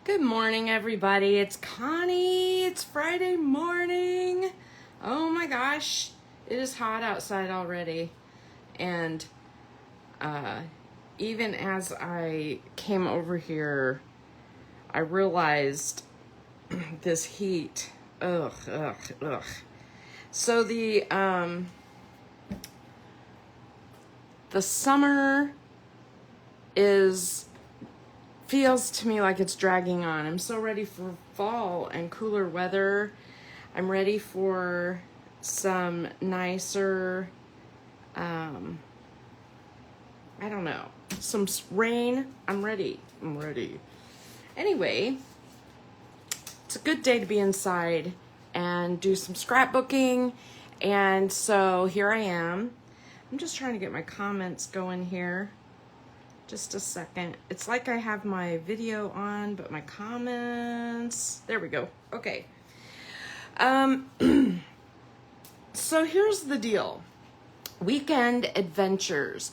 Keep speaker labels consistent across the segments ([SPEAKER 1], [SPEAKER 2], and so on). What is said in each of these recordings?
[SPEAKER 1] Good morning, everybody. It's Connie. It's Friday morning. Oh my gosh, it is hot outside already. And even as I came over here, I realized this heat. Ugh. So the summer feels to me like it's dragging on. I'm so ready for fall and cooler weather. I'm ready for some nicer, I don't know, some rain. I'm ready. Anyway, it's a good day to be inside and do some scrapbooking. And so here I am. I'm just trying to get my comments going here. Just a second. It's like I have my video on, but my comments, there we go. Okay. So here's the deal. Weekend adventures.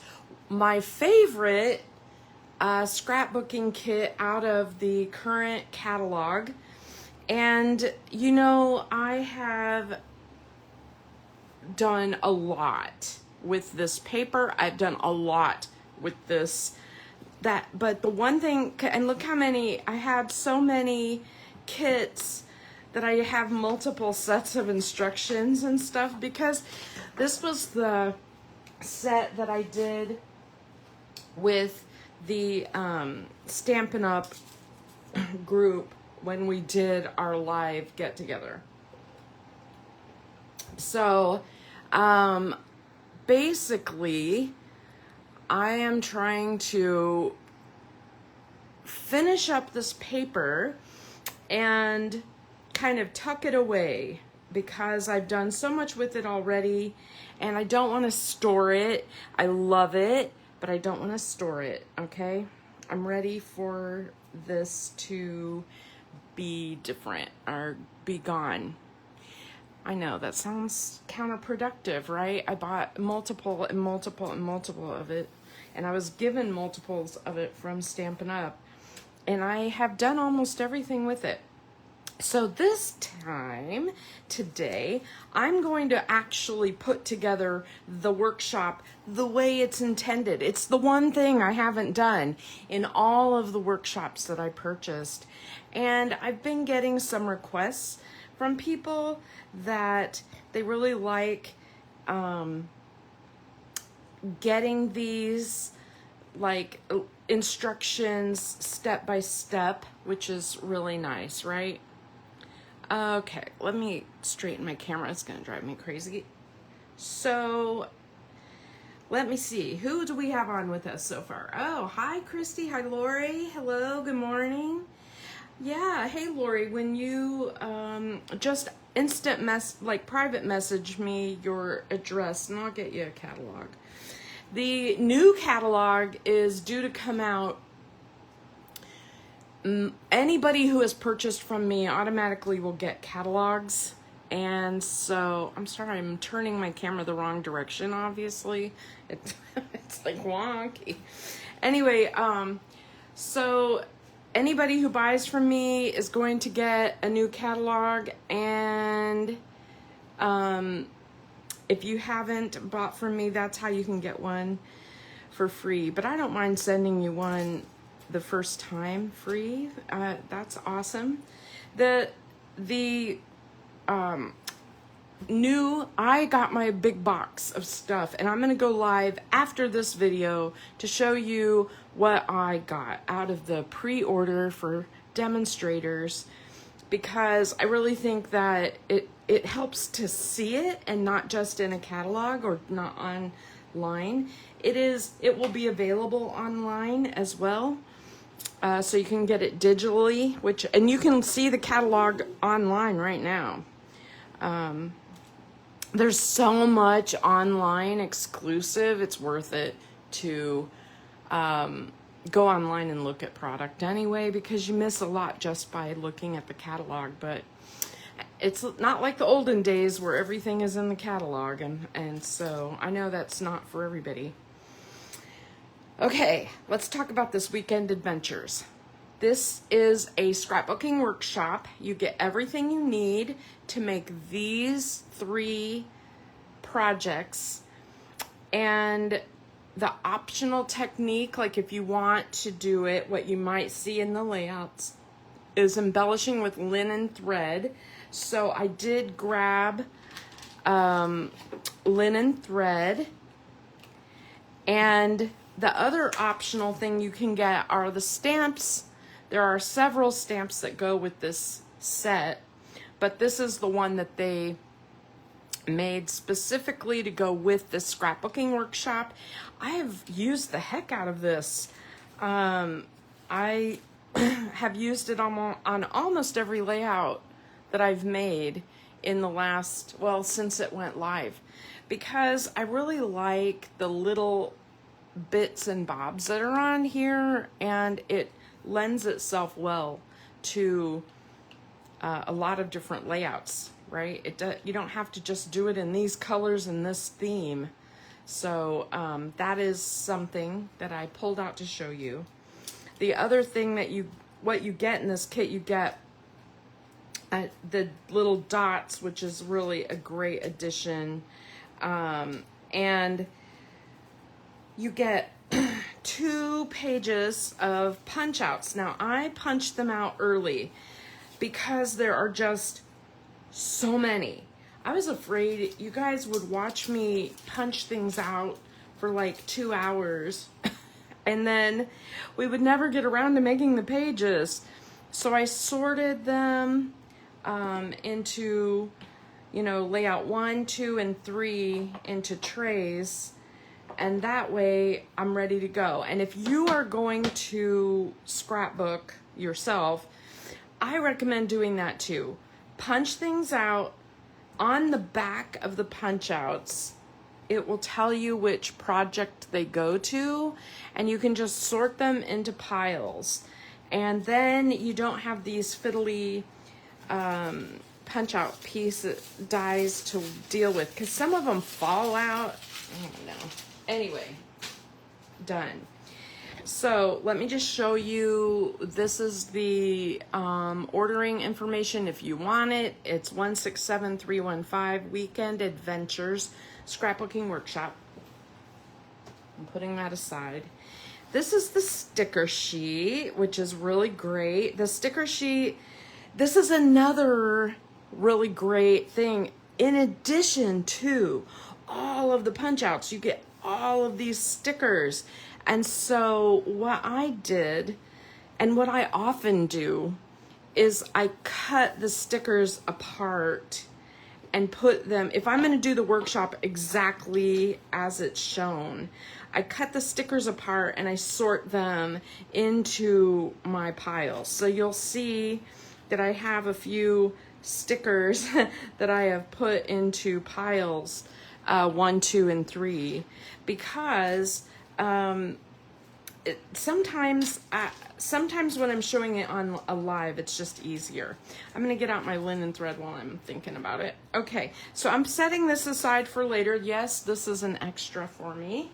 [SPEAKER 1] My favorite scrapbooking kit out of the current catalog. And you know, I have done a lot with this paper. I've done a lot with this but the one thing, and look how many I have, so many kits that I have multiple sets of instructions and stuff, because this was the set that I did with the Stampin' Up group when we did our live get together. So basically I am trying to finish up this paper and kind of tuck it away, because I've done so much with it already and I don't want to store it. I love it, but I don't want to store it, okay? I'm ready for this to be different or be gone. I know that sounds counterproductive, right? I bought multiple of it, and I was given multiples of it from Stampin' Up, and I have done almost everything with it. So this time, today, I'm going to actually put together the workshop the way it's intended. It's the one thing I haven't done in all of the workshops that I purchased. And I've been getting some requests from people that they really like getting these like instructions step by step, which is really nice, right? Okay, let me straighten my camera. It's gonna drive me crazy. So let me see, who do we have on with us so far? Oh, hi Christy, hi Lori, hello, good morning. Yeah, hey Lori, when you just private message me your address and I'll get you a catalog. The new catalog is due to come out. Anybody who has purchased from me automatically will get catalogs. And so, I'm sorry, I'm turning my camera the wrong direction, obviously. It's like wonky. Anyway, so anybody who buys from me is going to get a new catalog, and if you haven't bought from me, that's how you can get one for free. But I don't mind sending you one the first time free. That's awesome. I got my big box of stuff, and I'm gonna go live after this video to show you what I got out of the pre-order for demonstrators, because I really think that it helps to see it and not just in a catalog or not online. It will be available online as well. So you can get it digitally, and you can see the catalog online right now. There's so much online exclusive. It's worth it to go online and look at product anyway, because you miss a lot just by looking at the catalog. But it's not like the olden days where everything is in the catalog, and so I know that's not for everybody. Okay, let's talk about this weekend adventures. This is a scrapbooking workshop. You get everything you need to make these 3 projects. And the optional technique, like if you want to do it, what you might see in the layouts is embellishing with linen thread. So I did grab linen thread, and the other optional thing you can get are the stamps. There are several stamps that go with this set, but this is the one that they made specifically to go with the scrapbooking workshop. I have used the heck out of this. I have used it on almost every layout that I've made in the last, well, since it went live, because I really like the little bits and bobs that are on here, and it lends itself well to a lot of different layouts, right? You don't have to just do it in these colors and this theme. So that is something that I pulled out to show you. The other thing that what you get in this kit, you get the little dots, which is really a great addition. And you get 2 pages of punch outs. Now I punched them out early because there are just so many. I was afraid you guys would watch me punch things out for like 2 hours and then we would never get around to making the pages. So I sorted them into, you know, layout 1, 2, and 3 into trays, and that way I'm ready to go. And if you are going to scrapbook yourself, I recommend doing that too. Punch things out. On the back of the punch outs, it will tell you which project they go to, and you can just sort them into piles. And then you don't have these fiddly punch out dies to deal with, because some of them fall out. I don't know. Anyway, done. So let me just show you, this is the ordering information if you want it. It's 167315 Weekend Adventures Scrapbooking Workshop. I'm putting that aside. This is the sticker sheet, which is really great. The sticker sheet, this is another really great thing. In addition to all of the punch outs, you get all of these stickers. And so what I did, and what I often do, is I cut the stickers apart and put them, if I'm going to do the workshop exactly as it's shown, I cut the stickers apart and I sort them into my piles. So you'll see that I have a few stickers that I have put into piles 1, 2, and 3, because sometimes when I'm showing it on a live, it's just easier. I'm gonna get out my linen thread while I'm thinking about it. Okay, so I'm setting this aside for later. Yes, this is an extra for me.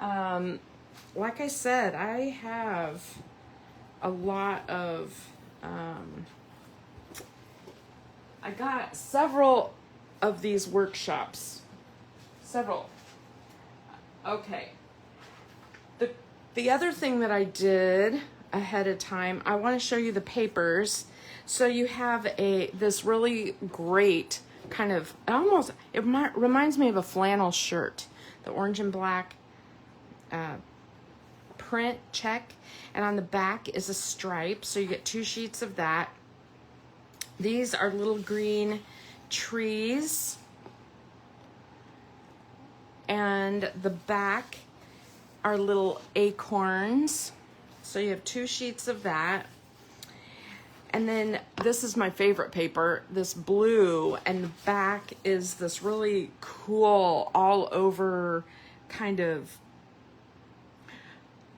[SPEAKER 1] Like I said, I have a lot of, I got several of these workshops. Several. Okay. The other thing that I did ahead of time, I want to show you the papers. So you have this really great kind of, it reminds me of a flannel shirt, the orange and black print check, and on the back is a stripe, so you get 2 sheets of that. These are little green trees, and the back are little acorns, so you have 2 sheets of that. And then this is my favorite paper, this blue, and the back is this really cool all over kind of,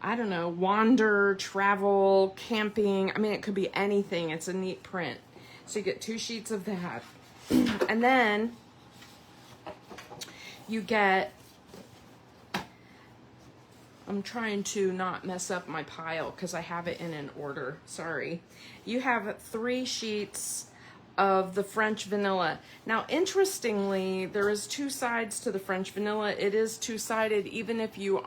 [SPEAKER 1] I don't know, wander, travel, camping. I mean, it could be anything. It's a neat print. So you get 2 sheets of that. And then you get I'm trying to not mess up my pile because I have it in an order. Sorry. You have 3 sheets of the French vanilla. Now, interestingly, there is 2 sides to the French vanilla. It is 2-sided, even if you've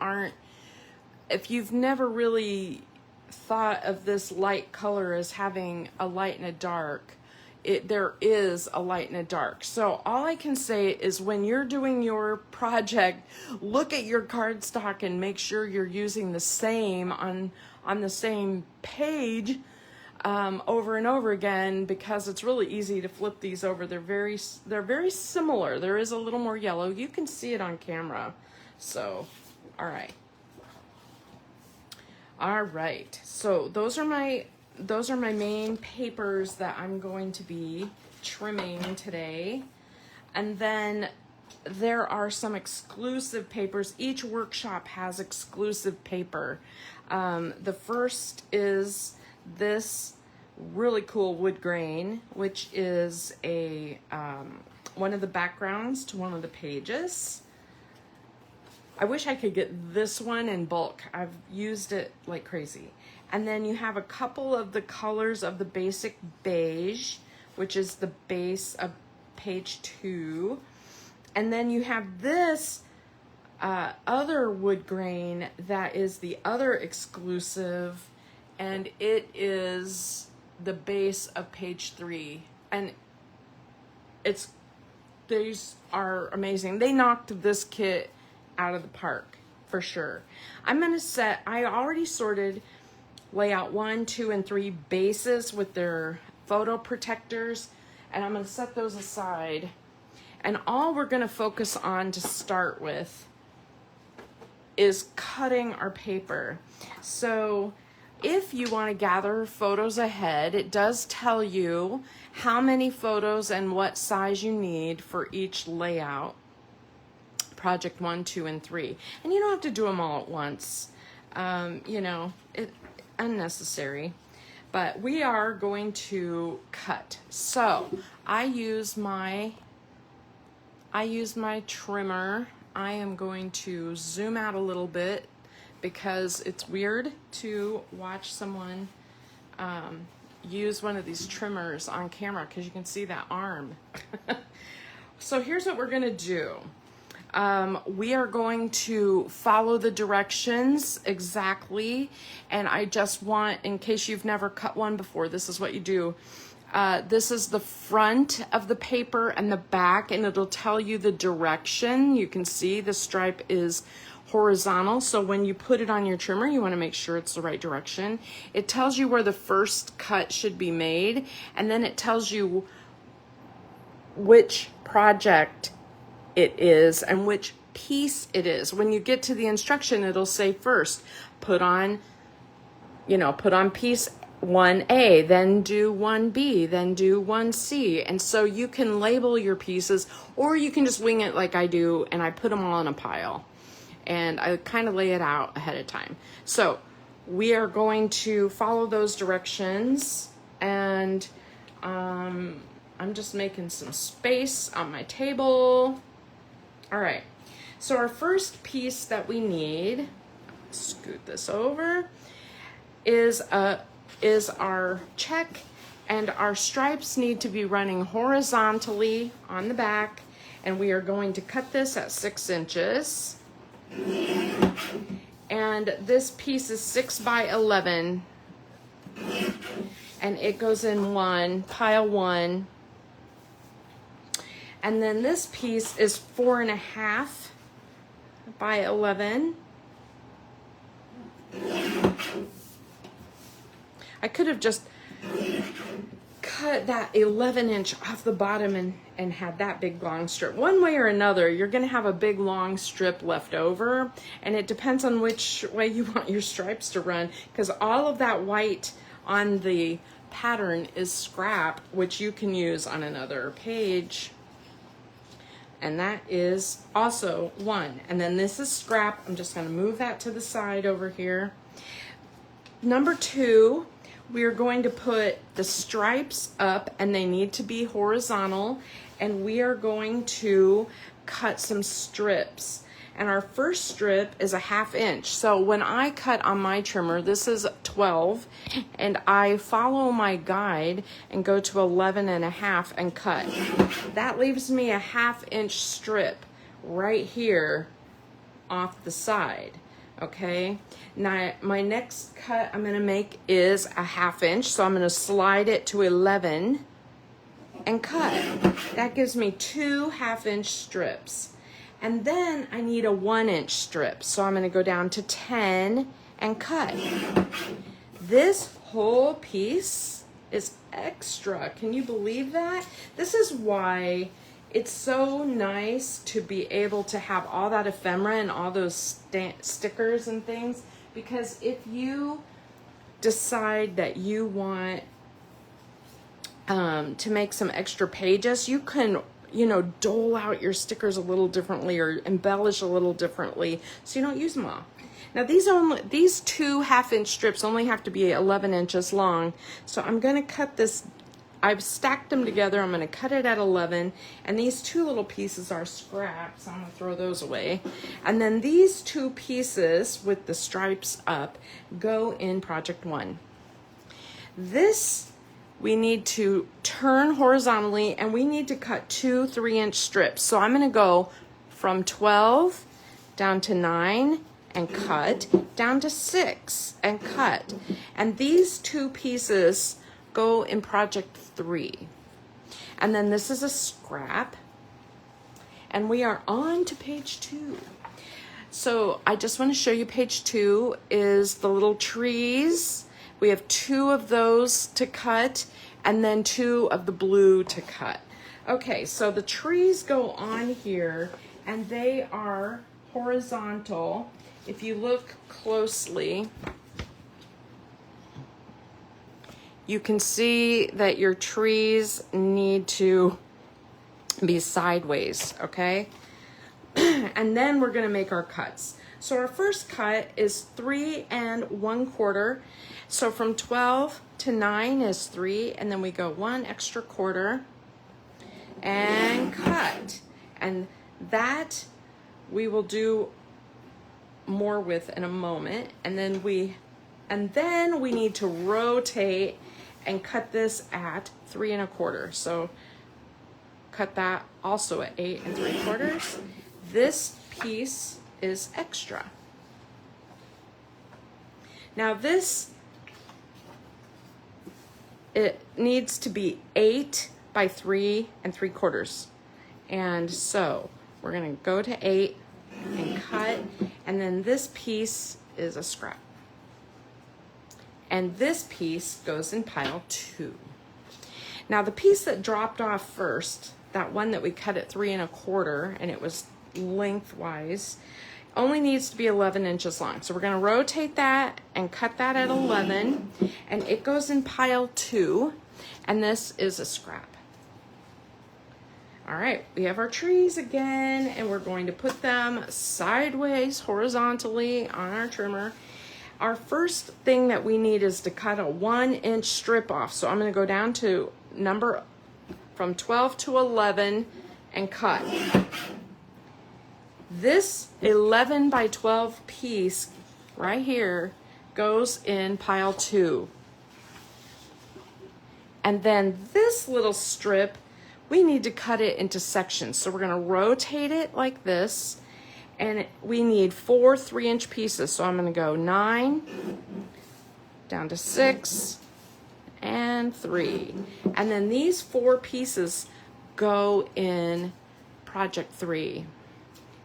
[SPEAKER 1] never really thought of this light color as having a light and a dark. There is a light and a dark. So all I can say is when you're doing your project, look at your cardstock and make sure you're using the same on the same page over and over again, because it's really easy to flip these over. They're very similar. There is a little more yellow. You can see it on camera. So, all right. All right. So those are my main papers that I'm going to be trimming today. And then there are some exclusive papers. Each workshop has exclusive paper. The first is this really cool wood grain, which is a one of the backgrounds to one of the pages. I wish I could get this one in bulk. I've used it like crazy. And then you have a couple of the colors of the basic beige, which is the base of page 2. And then you have this other wood grain that is the other exclusive, and it is the base of page 3. And these are amazing. They knocked this kit out of the park for sure. I already sorted layout 1, 2, and 3 bases with their photo protectors, and I'm going to set those aside. And all we're going to focus on to start with is cutting our paper. So if you want to gather photos ahead, it does tell you how many photos and what size you need for each layout. Project 1, 2, and 3. And you don't have to do them all at once. Unnecessary. But we are going to cut. So I use my trimmer. I am going to zoom out a little bit because it's weird to watch someone use one of these trimmers on camera because you can see that arm. So here's what we're going to do. We are going to follow the directions exactly, and I just want, in case you've never cut one before, this is what you do. This is the front of the paper and the back, and it'll tell you the direction. You can see the stripe is horizontal, so when you put it on your trimmer, you want to make sure it's the right direction. It tells you where the first cut should be made, and then it tells you which project it is and which piece it is. When you get to the instruction, it'll say first put on piece 1A, then do 1B, then do 1C. And so you can label your pieces, or you can just wing it like I do, and I put them all in a pile and I kind of lay it out ahead of time. So we are going to follow those directions, and I'm just making some space on my table. All right, so our first piece that we need, scoot this over, is our check, and our stripes need to be running horizontally on the back, and we are going to cut this at 6 inches. And this piece is 6 by 11, and it goes in pile 1. And then this piece is 4.5 by 11. I could have just cut that 11-inch off the bottom and had that big long strip. One way or another, you're going to have a big long strip left over, and it depends on which way you want your stripes to run, because all of that white on the pattern is scrap, which you can use on another page. And that is also 1. And then this is scrap. I'm just going to move that to the side over here. Number 2, we are going to put the stripes up, and they need to be horizontal, and we are going to cut some strips. And our first strip is a 1/2 inch. So when I cut on my trimmer, this is 12, and I follow my guide and go to 11.5 and cut. That leaves me a 1/2 inch strip right here off the side. Okay, now my next cut I'm gonna make is a 1/2 inch, so I'm gonna slide it to 11 and cut. That gives me 2 1/2 inch strips. And then I need a 1 inch strip, so I'm gonna go down to 10 and cut. This whole piece is extra. Can you believe that? This is why it's so nice to be able to have all that ephemera and all those stickers and things, because if you decide that you want to make some extra pages, you can, you know, dole out your stickers a little differently or embellish a little differently so you don't use them all. Now these 2 1/2 inch strips only have to be 11 inches long, so I'm going to cut this. I've stacked them together. I'm going to cut it at 11, and these 2 little pieces are scraps. I'm going to throw those away. And then these 2 pieces with the stripes up go in project 1. This we need to turn horizontally, and we need to cut 2 3-inch strips. So I'm going to go from 12 down to 9 and cut, down to 6 and cut. And these 2 pieces go in project 3. And then this is a scrap, and we are on to page 2. So I just want to show you page 2 is the little trees. We have 2 of those to cut, and then 2 of the blue to cut. Okay, so the trees go on here, and they are horizontal. If you look closely, you can see that your trees need to be sideways, okay? And then we're gonna make our cuts. So our first cut is 3 1/4. So from 12 to 9 is 3, and then we go 1 extra quarter and cut. And that we will do more with in a moment. And then we need to rotate and cut this at 3 1/4. So cut that also at 8 3/4. This piece is extra. Now this, it needs to be 8 by 3 3/4. And so we're gonna go to 8 and cut, and then this piece is a scrap. And this piece goes in pile 2. Now the piece that dropped off first, that one that we cut at 3 1/4, and it was lengthwise, only needs to be 11 inches long. So we're going to rotate that and cut that at 11, and it goes in pile 2, and this is a scrap. All right, we have our trees again, and we're going to put them sideways, horizontally on our trimmer. Our first thing that we need is to cut a 1 inch strip off. So I'm going to go down to number from 12 to 11 and cut. This 11 by 12 piece right here goes in pile 2. And then this little strip, we need to cut it into sections. So we're going to rotate it like this, and we need 4 3-inch pieces. So I'm going to go 9 down to 6 and 3. And then these 4 pieces go in project 3.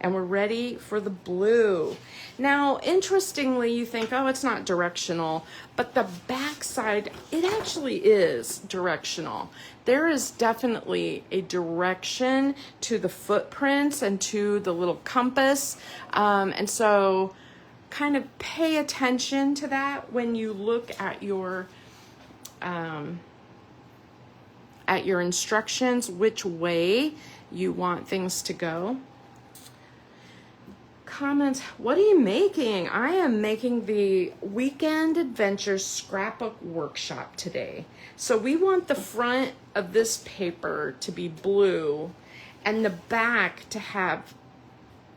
[SPEAKER 1] And we're ready for the blue. Now, interestingly, you think, oh, it's not directional, but the back side, it actually is directional. There is definitely a direction to the footprints and to the little compass. And so kind of pay attention to that when you look at your instructions, which way you want things to go. Comments, what are you making? I am making the Weekend Adventure Scrapbook Workshop today. So we want the front of this paper to be blue and the back to have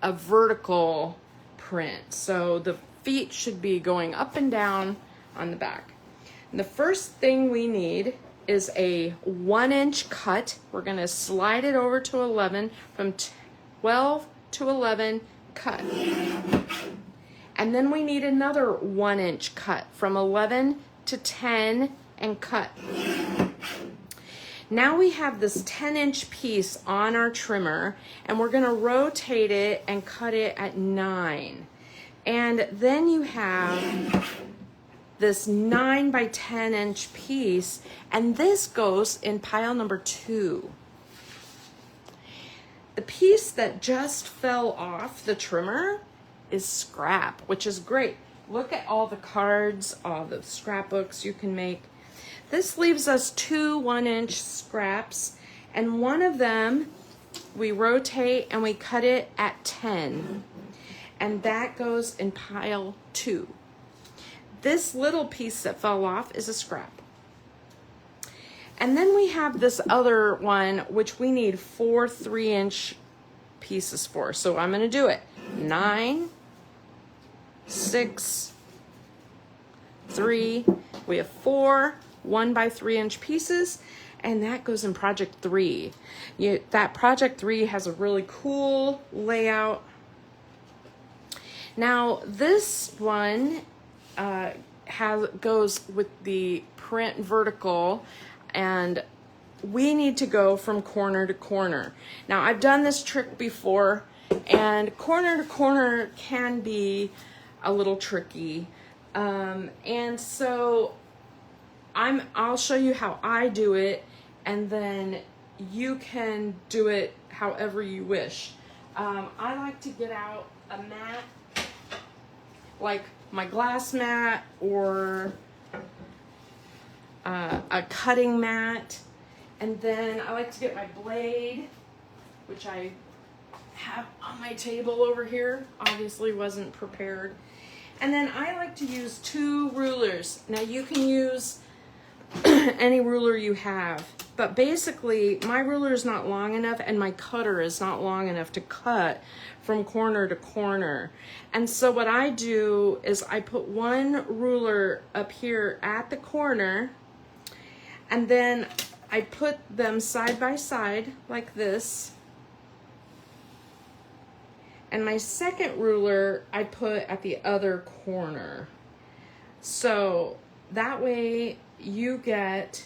[SPEAKER 1] a vertical print. So the feet should be going up and down on the back. And the first thing we need is a 1-inch cut. We're going to slide it over to 11, from 12 to 11, cut. And then we need another 1-inch cut from 11 to 10 and cut. Now we have this 10-inch piece on our trimmer, and we're going to rotate it and cut it at 9. And then you have this 9 by 10-inch piece, and this goes in pile number 2. The piece that just fell off the trimmer is scrap, which is great. Look at all the cards, all the scrapbooks you can make. This leaves us 2 1-inch scraps, and one of them we rotate and we cut it at 10, and that goes in pile 2. This little piece that fell off is a scrap. And then we have this other one, which we need 4 3-inch pieces for. So I'm going to do it. 9, 6, 3. We have 4 1 by 3-inch pieces, and that goes in project 3. That project 3 has a really cool layout. Now this one goes with the print vertical, and we need to go from corner to corner. Now I've done this trick before, and corner to corner can be a little tricky, and so I'll show you how I do it, and then you can do it however you wish. I like to get out a mat, like my glass mat, or a cutting mat, and then I like to get my blade, which I have on my table over here. Obviously wasn't prepared. And then I like to use 2 rulers. Now you can use any ruler you have, but basically my ruler is not long enough and my cutter is not long enough to cut from corner to corner. And so what I do is I put one ruler up here at the corner, and then I put them side by side like this, and my second ruler I put at the other corner. So that way you get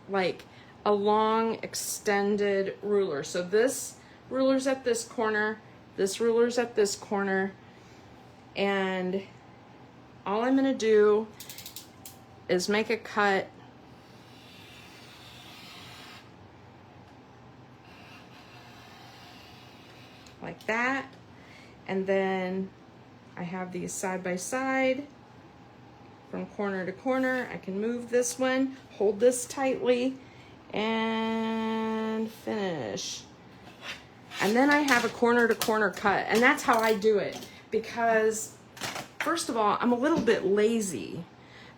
[SPEAKER 1] like a long extended ruler. So this ruler's at this corner, this ruler's at this corner, and all I'm gonna do is make a cut like that, and then I have these side by side from corner to corner. I can move this one, hold this tightly, and finish. And then I have a corner to corner cut, and that's how I do it, because first of all, I'm a little bit lazy.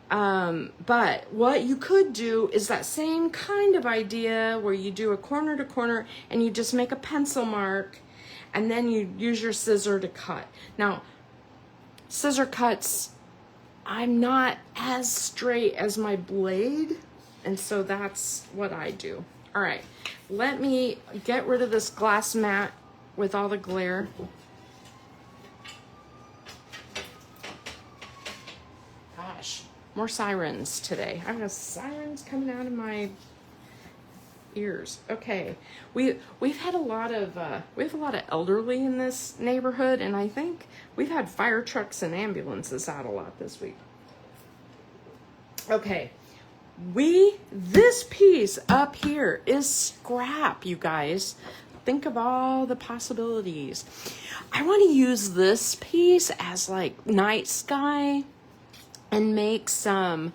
[SPEAKER 1] But what you could do is that same kind of idea where you do a corner to corner and you just make a pencil mark, and then you use your scissor to cut. Now, scissor cuts, I'm not as straight as my blade, and so that's what I do. All right, let me get rid of this glass mat with all the glare. Gosh, more sirens today. I have sirens coming out of my ears. Okay, we've had a lot of we have a lot of elderly in this neighborhood, and I think we've had fire trucks and ambulances out a lot this week. Okay, this piece up here is scrap, you guys. Think of all the possibilities. I want to use this piece as like night sky and make some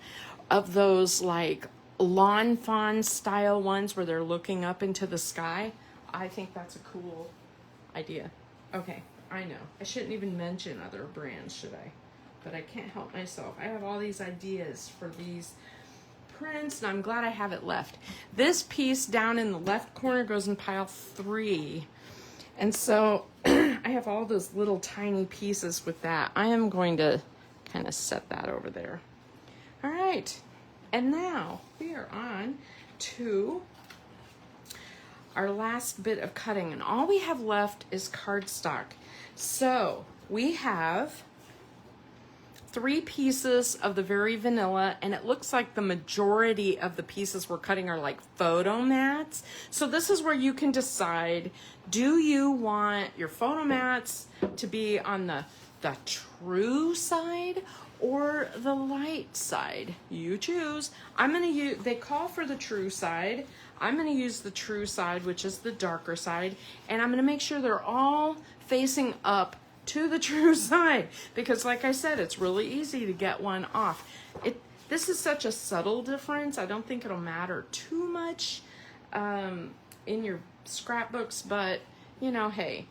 [SPEAKER 1] of those like lawn fawn style ones where they're looking up into the sky. I think that's a cool idea. Okay, I know. I shouldn't even mention other brands, should I? But I can't help myself. I have all these ideas for these prints, and I'm glad I have it left. This piece down in the left corner goes in pile 3. And so I have all those little tiny pieces with that. I am going to kind of set that over there. All right, and now we are on to our last bit of cutting, and all we have left is cardstock. So we have 3 pieces of the Very Vanilla, and it looks like the majority of the pieces we're cutting are like photo mats. So this is where you can decide, do you want your photo mats to be on the true side or the light side? You choose. I'm gonna use, they call for the true side. I'm gonna use the true side, which is the darker side, and I'm gonna make sure they're all facing up to the true side, because like I said, it's really easy to get one off. This is such a subtle difference. I don't think it'll matter too much in your scrapbooks, but you know, hey,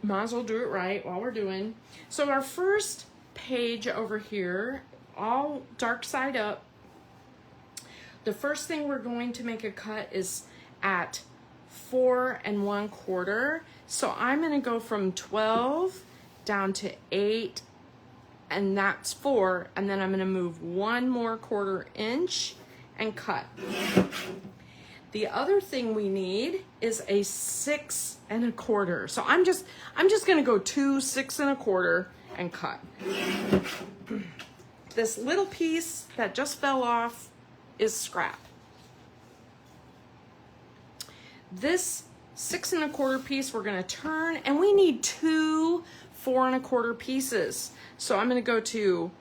[SPEAKER 1] might as well do it right while we're doing. So our first page over here, all dark side up, the first thing we're going to make a cut is at 4 1/4. So I'm going to go from 12 down to 8, and that's 4, and then I'm going to move 1 more 1/4 inch and cut. The other thing we need is a 6 1/4. So I'm just going to go 2 6 1/4 and cut. This little piece that just fell off is scrap. This 6 1/4 piece we're going to turn, and we need 2 4 1/4 pieces. So I'm going to go to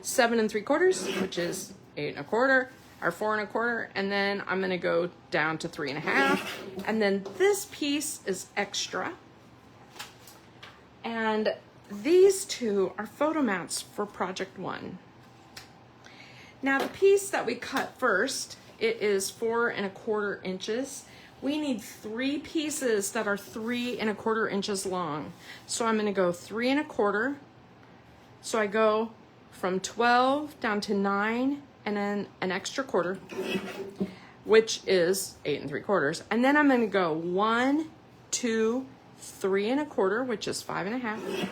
[SPEAKER 1] 7 3/4, which is 8 1/4, or 4 1/4, and then I'm going to go down to 3 1/2, and then this piece is extra. And these 2 are photo mats for project 1. Now the piece that we cut first, it is 4 1/4 inches. We need 3 pieces that are 3 1/4 inches long. So I'm going to go 3 1/4. So I go from 12 down to 9, and then an extra 1/4, which is 8 3/4. And then I'm going to go 1 2 3 1/4, which is 5 1/2.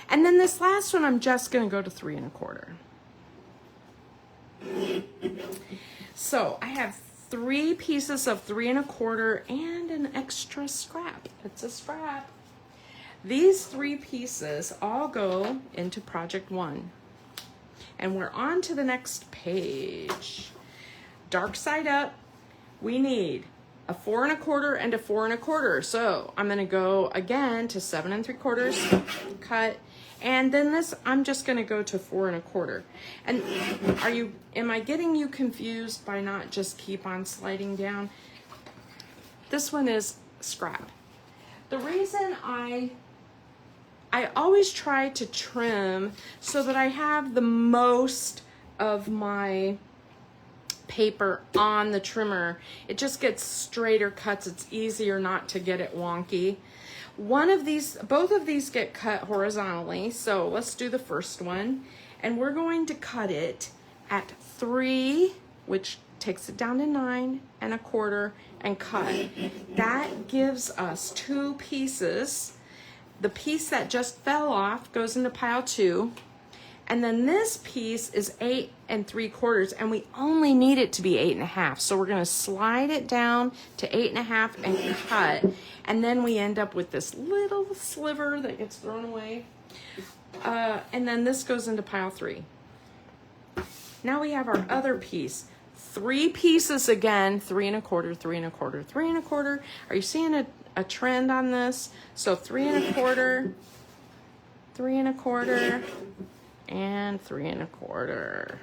[SPEAKER 1] And then this last one, I'm just going to go to 3 1/4. So I have 3 pieces of 3 1/4 and an extra scrap. It's a scrap. These 3 pieces all go into project 1. And we're on to the next page. Dark side up, we need a 4 1/4 and a 4 1/4. So I'm going to go again to 7 3/4, cut, and then this I'm just going to go to 4 1/4. And am I getting you confused by not just keep on sliding down? This one is scrap. The reason I always try to trim so that I have the most of my paper on the trimmer, it just gets straighter cuts. It's easier not to get it wonky. Both of these get cut horizontally. So let's do the first one, and we're going to cut it at 3, which takes it down to 9 1/4, and cut. That gives us 2 pieces. The piece that just fell off goes into pile 2. And then this piece is 8 3/4, and we only need it to be 8 1/2. So we're going to slide it down to 8 1/2 and cut. And then we end up with this little sliver that gets thrown away. And then this goes into pile 3. Now we have our other piece. 3 pieces again, 3 1/4, 3 1/4, 3 1/4. Are you seeing a trend on this? So 3 1/4, 3 1/4, and 3 1/4,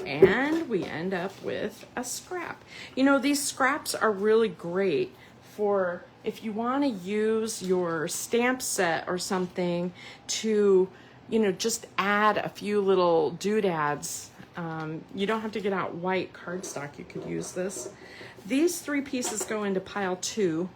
[SPEAKER 1] and we end up with a scrap. You know, these scraps are really great for if you want to use your stamp set or something to, you know, just add a few little doodads. You don't have to get out white cardstock. You could use this. These 3 pieces go into pile 2,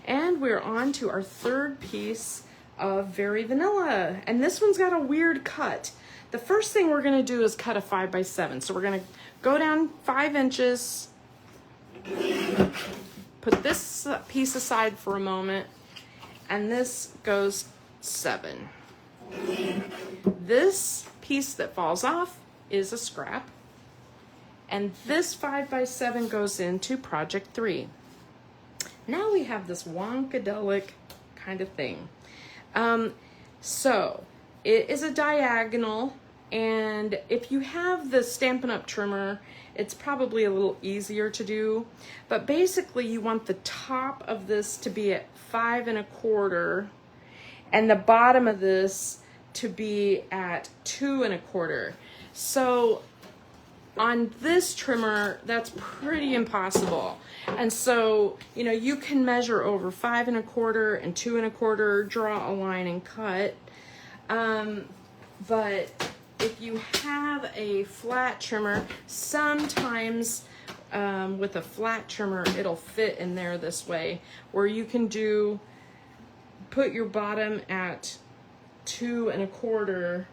[SPEAKER 1] and we're on to our third piece of Very Vanilla, and this one's got a weird cut. The first thing we're going to do is cut a 5 by 7. So we're going to go down 5 inches, put this piece aside for a moment, and this goes 7. This piece that falls off is a scrap, and this 5x7 goes into project 3. Now we have this wonkadelic kind of thing. So it is a diagonal, and if you have the Stampin' Up! Trimmer, it's probably a little easier to do, but basically you want the top of this to be at 5 1/4 and the bottom of this to be at 2 1/4. So on this trimmer, that's pretty impossible. And so, you know, you can measure over 5 1/4 and 2 1/4, draw a line and cut. But if you have a flat trimmer, sometimes with a flat trimmer, it'll fit in there this way, where you can put your bottom at 2 1/4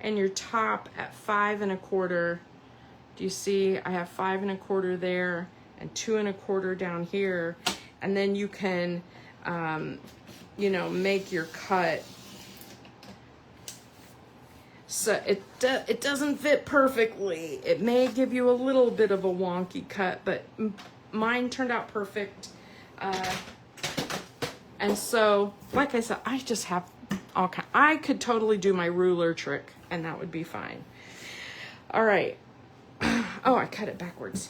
[SPEAKER 1] and your top at 5 1/4. Do you see? I have 5 1/4 there and 2 1/4 down here, and then you can, you know, make your cut. So it doesn't fit perfectly. It may give you a little bit of a wonky cut, but mine turned out perfect. And so, like I said, I just have all kinds. I could totally do my ruler trick, and that would be fine. All right. Oh, I cut it backwards.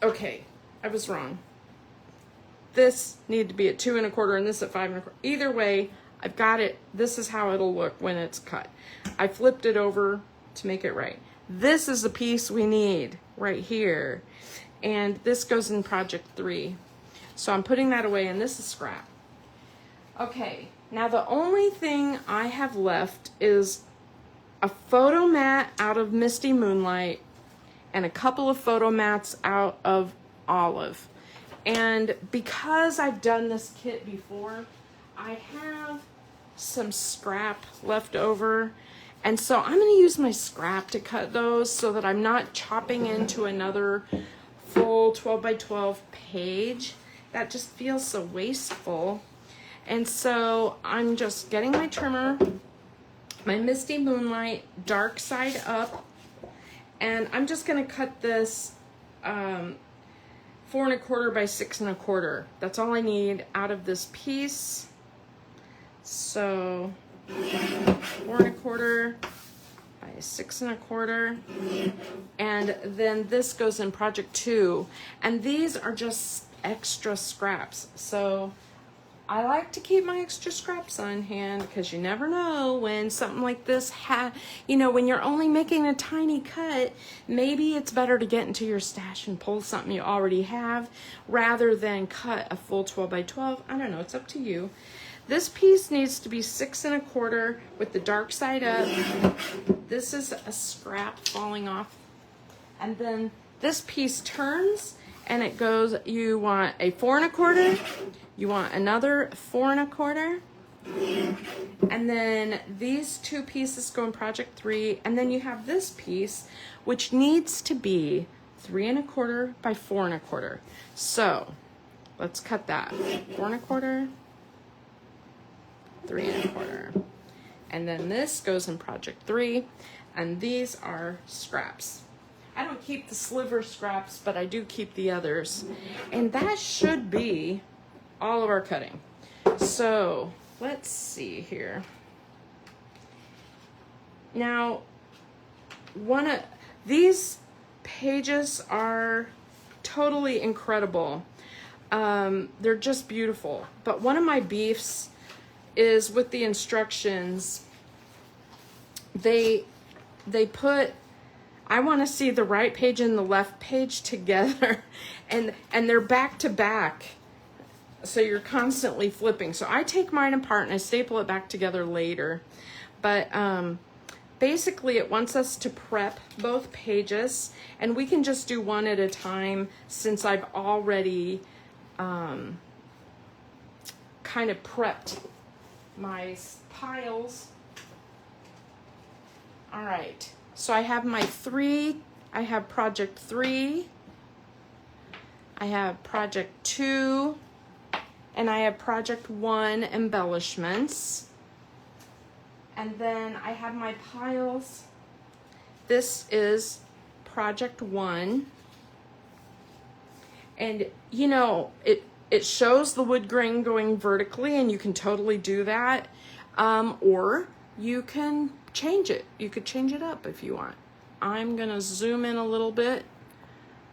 [SPEAKER 1] Okay, I was wrong. This needed to be at 2 1/4 and this at 5 1/4. Either way, I've got it. This is how it'll look when it's cut. I flipped it over to make it right. This is the piece we need right here. And this goes in project 3. So I'm putting that away, and this is scrap. Okay, now the only thing I have left is a photo mat out of Misty Moonlight and a couple of photo mats out of Olive. And because I've done this kit before, I have some scrap left over. And so I'm going to use my scrap to cut those so that I'm not chopping into another full 12x12 page. That just feels so wasteful. And so I'm just getting my trimmer, my Misty Moonlight, dark side up, and I'm just going to cut this 4 1/4 by 6 1/4. That's all I need out of this piece. So 4 1/4 by 6 1/4, and then this goes in project 2, and these are just extra scraps. So I like to keep my extra scraps on hand because you never know when something like this you know, when you're only making a tiny cut, maybe it's better to get into your stash and pull something you already have rather than cut a full 12x12. I don't know, it's up to you. This piece needs to be 6 1/4 with the dark side up. This is a scrap falling off. And then this piece turns and it goes, you want a 4 1/4, you want another 4 1/4, and then these two pieces go in project 3, and then you have this piece which needs to be 3 1/4 by 4 1/4. So let's cut that. 4 1/4, 3 1/4, and then this goes in project 3, and these are scraps. I don't keep the sliver scraps, but I do keep the others, and that should be all of our cutting. So let's see here. Now, one of these pages are totally incredible. They're just beautiful, but one of my beefs is with the instructions. They put, I want to see the right page and the left page together, and they're back to back, so you're constantly flipping. So I take mine apart and I staple it back together later, but basically it wants us to prep both pages, and we can just do one at a time since I've already kind of prepped my piles. All right, so I have my 3, I have project 3, I have project 2, and I have project 1 embellishments. And then I have my piles. This is project 1. And you know, it shows the wood grain going vertically, and you can totally do that. Or you can change it. You could change it up if you want. I'm gonna zoom in a little bit,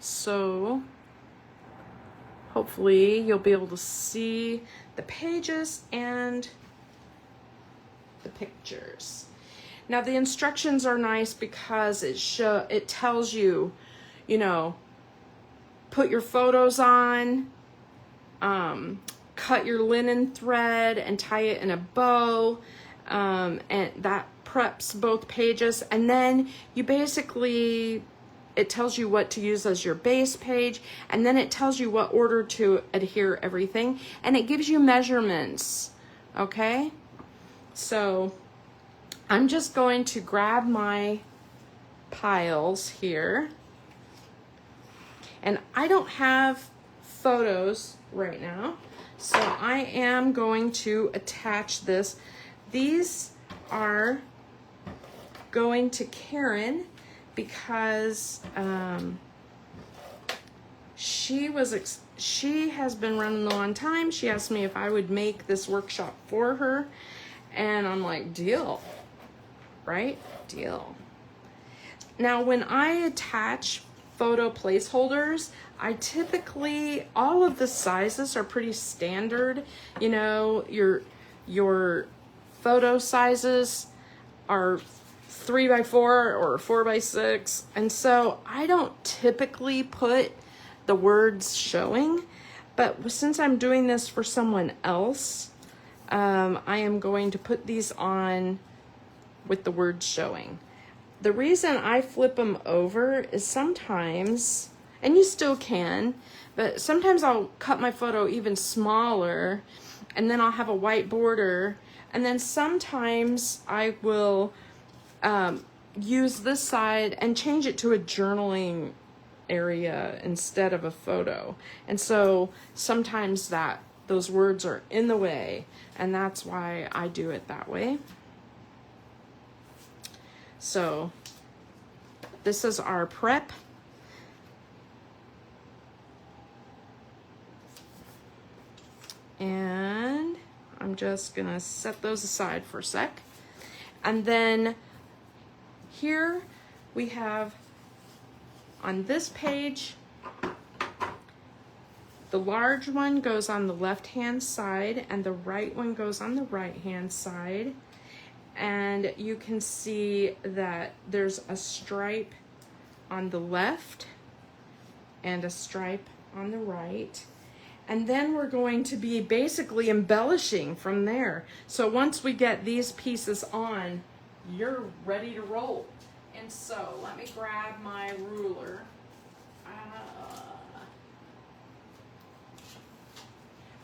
[SPEAKER 1] so hopefully you'll be able to see the pages and the pictures. Now the instructions are nice because it tells you, you know, put your photos on, cut your linen thread and tie it in a bow, and that preps both pages. And then you basically, it tells you what to use as your base page, and then it tells you what order to adhere everything, and it gives you measurements. Okay, so I'm just going to grab my piles here, and I don't have photos right now, so I am going to attach this. These are going to Karen because she has been running low on time. She asked me if I would make this workshop for her, and I'm like, deal, right? Deal. Now when I attach photo placeholders, I typically, all of the sizes are pretty standard. You know, your photo sizes are 3x4 or 4x6, and so I don't typically put the words showing, but since I'm doing this for someone else, I am going to put these on with the words showing. The reason I flip them over is sometimes, and you still can, but sometimes I'll cut my photo even smaller, and then I'll have a white border, and then sometimes I will use this side and change it to a journaling area instead of a photo. And so sometimes those words are in the way, and that's why I do it that way. So this is our prep. And I'm just gonna set those aside for a sec. And then here we have, on this page, the large one goes on the left-hand side and the right one goes on the right-hand side. And you can see that there's a stripe on the left and a stripe on the right. And then we're going to be basically embellishing from there. So once we get these pieces on, you're ready to roll. And so let me grab my ruler.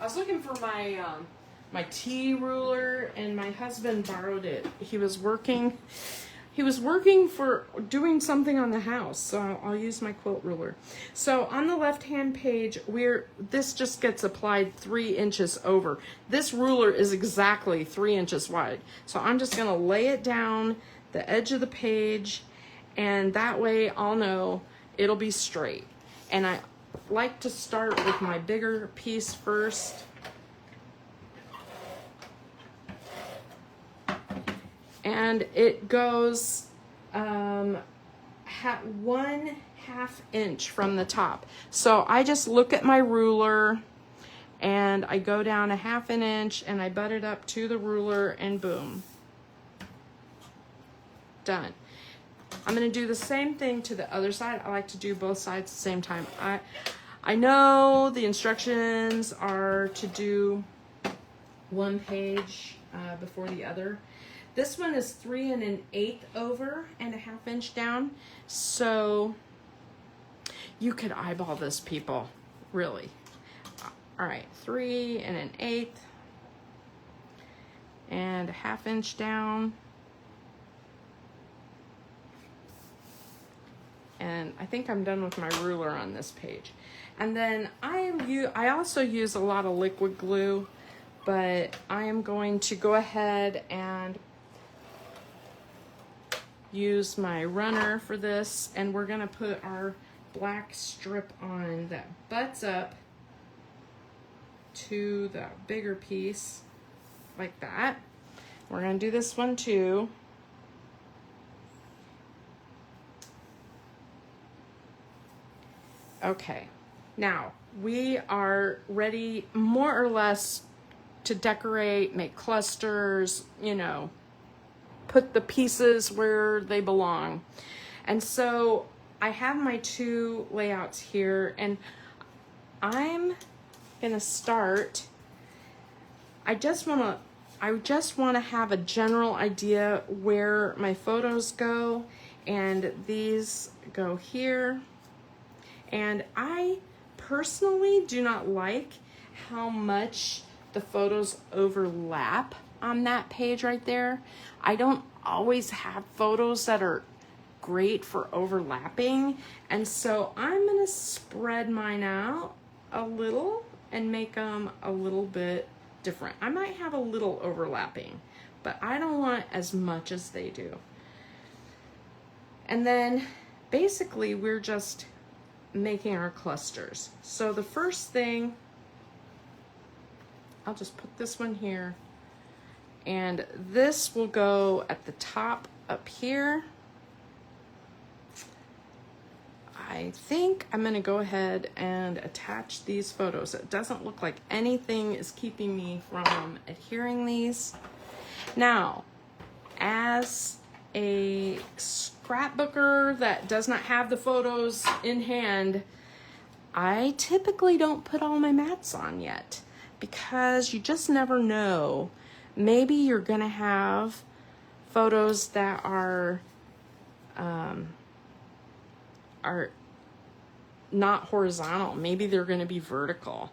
[SPEAKER 1] I was looking for my my T ruler, and my husband borrowed it. He was working for doing something on the house, so I'll use my quilt ruler. So on the left-hand page, this just gets applied 3 inches over. This ruler is exactly 3 inches wide. So I'm just gonna lay it down the edge of the page, and that way I'll know it'll be straight. And I like to start with my bigger piece first. And it goes 1/2 inch from the top. So I just look at my ruler and I go down 1/2 inch and I butt it up to the ruler, and boom, done. I'm gonna do the same thing to the other side. I like to do both sides at the same time. I know the instructions are to do one page before the other. This one is 3 1/8 over and 1/2 inch down. So you could eyeball this, people, really. All right, 3 1/8 and 1/2 inch down and I think I'm done with my ruler on this page. And then I also use a lot of liquid glue, but I am going to go ahead and use my runner for this, and we're gonna put our black strip on that butts up to the bigger piece like that. We're gonna do this one too. Okay, now we are ready more or less to decorate, make clusters, you know, put the pieces where they belong. And so I have my two layouts here, and I'm gonna start. I just wanna have a general idea where my photos go, and these go here. And I personally do not like how much the photos overlap on that page right there. I don't always have photos that are great for overlapping, and so I'm gonna spread mine out a little and make them a little bit different. I might have a little overlapping, but I don't want as much as they do. And then basically we're just making our clusters. So the first thing, I'll just put this one here, and this will go at the top up here. I think I'm gonna go ahead and attach these photos. It doesn't look like anything is keeping me from adhering these. Now, as a scrapbooker that does not have the photos in hand, I typically don't put all my mats on yet, because you just never know. Maybe you're gonna have photos that are not horizontal. Maybe they're gonna be vertical.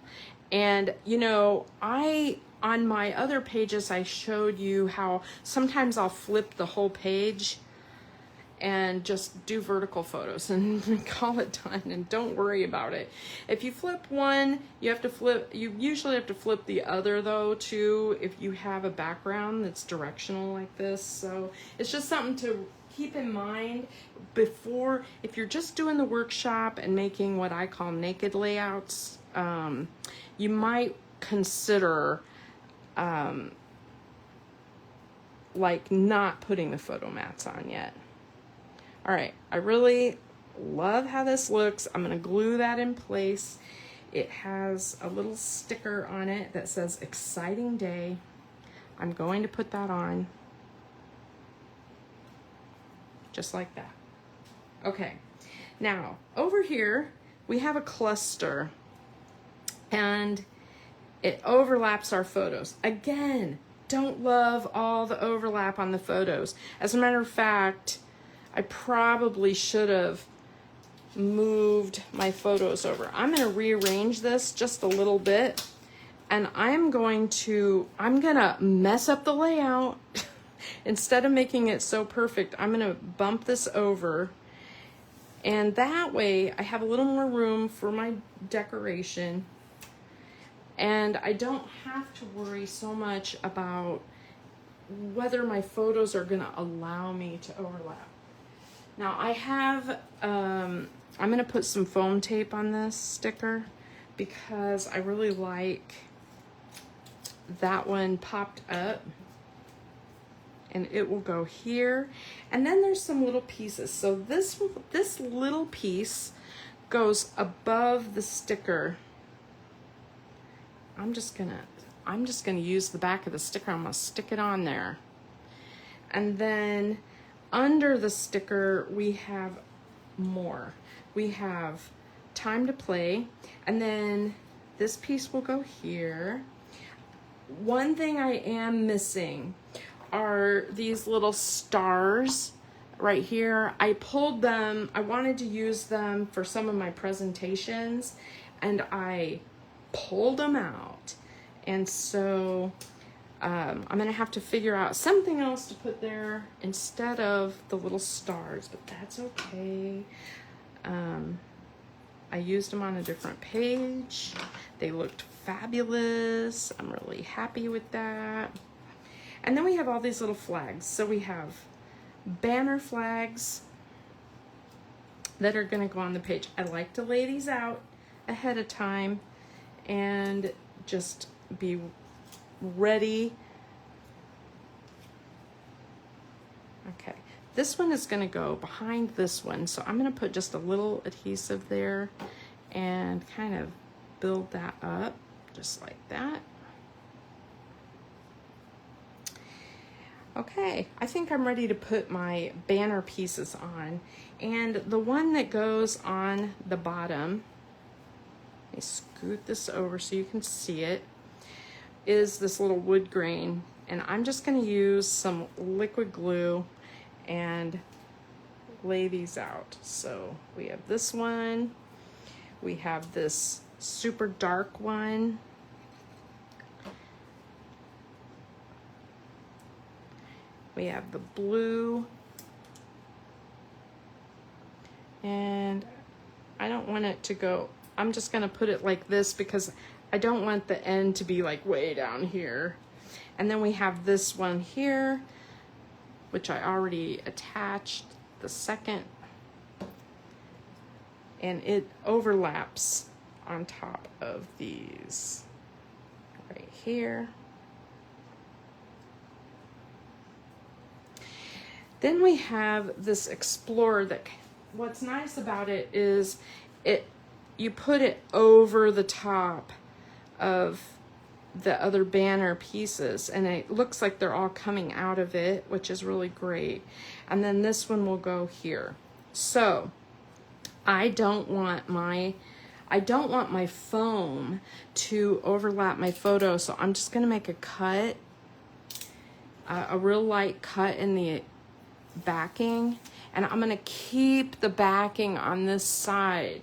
[SPEAKER 1] And you know, on my other pages, I showed you how sometimes I'll flip the whole page and just do vertical photos and call it done, and don't worry about it. If you flip one, you usually have to flip the other though too, if you have a background that's directional like this. So it's just something to keep in mind before, if you're just doing the workshop and making what I call naked layouts, you might consider like not putting the photo mats on yet. All right, I really love how this looks. I'm gonna glue that in place. It has a little sticker on it that says exciting day. I'm going to put that on just like that. Okay, now over here we have a cluster, and it overlaps our photos. Again, don't love all the overlap on the photos. As a matter of fact, I probably should have moved my photos over. I'm gonna rearrange this just a little bit, and I'm gonna mess up the layout. Instead of making it so perfect, I'm gonna bump this over, and that way I have a little more room for my decoration, and I don't have to worry so much about whether my photos are gonna allow me to overlap. Now I have, I'm gonna put some foam tape on this sticker because I really like that one popped up, and it will go here. And then there's some little pieces. So this little piece goes above the sticker. I'm just gonna use the back of the sticker. I'm gonna stick it on there. And then under the sticker, we have more. We have time to play, and then this piece will go here. One thing I am missing are these little stars right here. I pulled them, I wanted to use them for some of my presentations, and I pulled them out. And so I'm gonna have to figure out something else to put there instead of the little stars, but that's okay. I used them on a different page. They looked fabulous. I'm really happy with that. And then we have all these little flags. So we have banner flags that are going to go on the page. I like to lay these out ahead of time and just be ready. Okay, this one is going to go behind this one, so I'm going to put just a little adhesive there and kind of build that up just like that. Okay, I think I'm ready to put my banner pieces on, and the one that goes on the bottom, let me scoot this over so you can see it, is this little wood grain, and I'm just going to use some liquid glue and lay these out. So we have this one, we have this super dark one, we have the blue, and I don't want it to go, I'm just going to put it like this because I don't want the end to be like way down here. And then we have this one here, which I already attached, the second, and it overlaps on top of these right here. Then we have this Explorer that, what's nice about it is you put it over the top of the other banner pieces, and it looks like they're all coming out of it, which is really great. And then this one will go here. So I don't want my foam to overlap my photo, so I'm just going to make a cut, a real light cut in the backing, and I'm going to keep the backing on this side,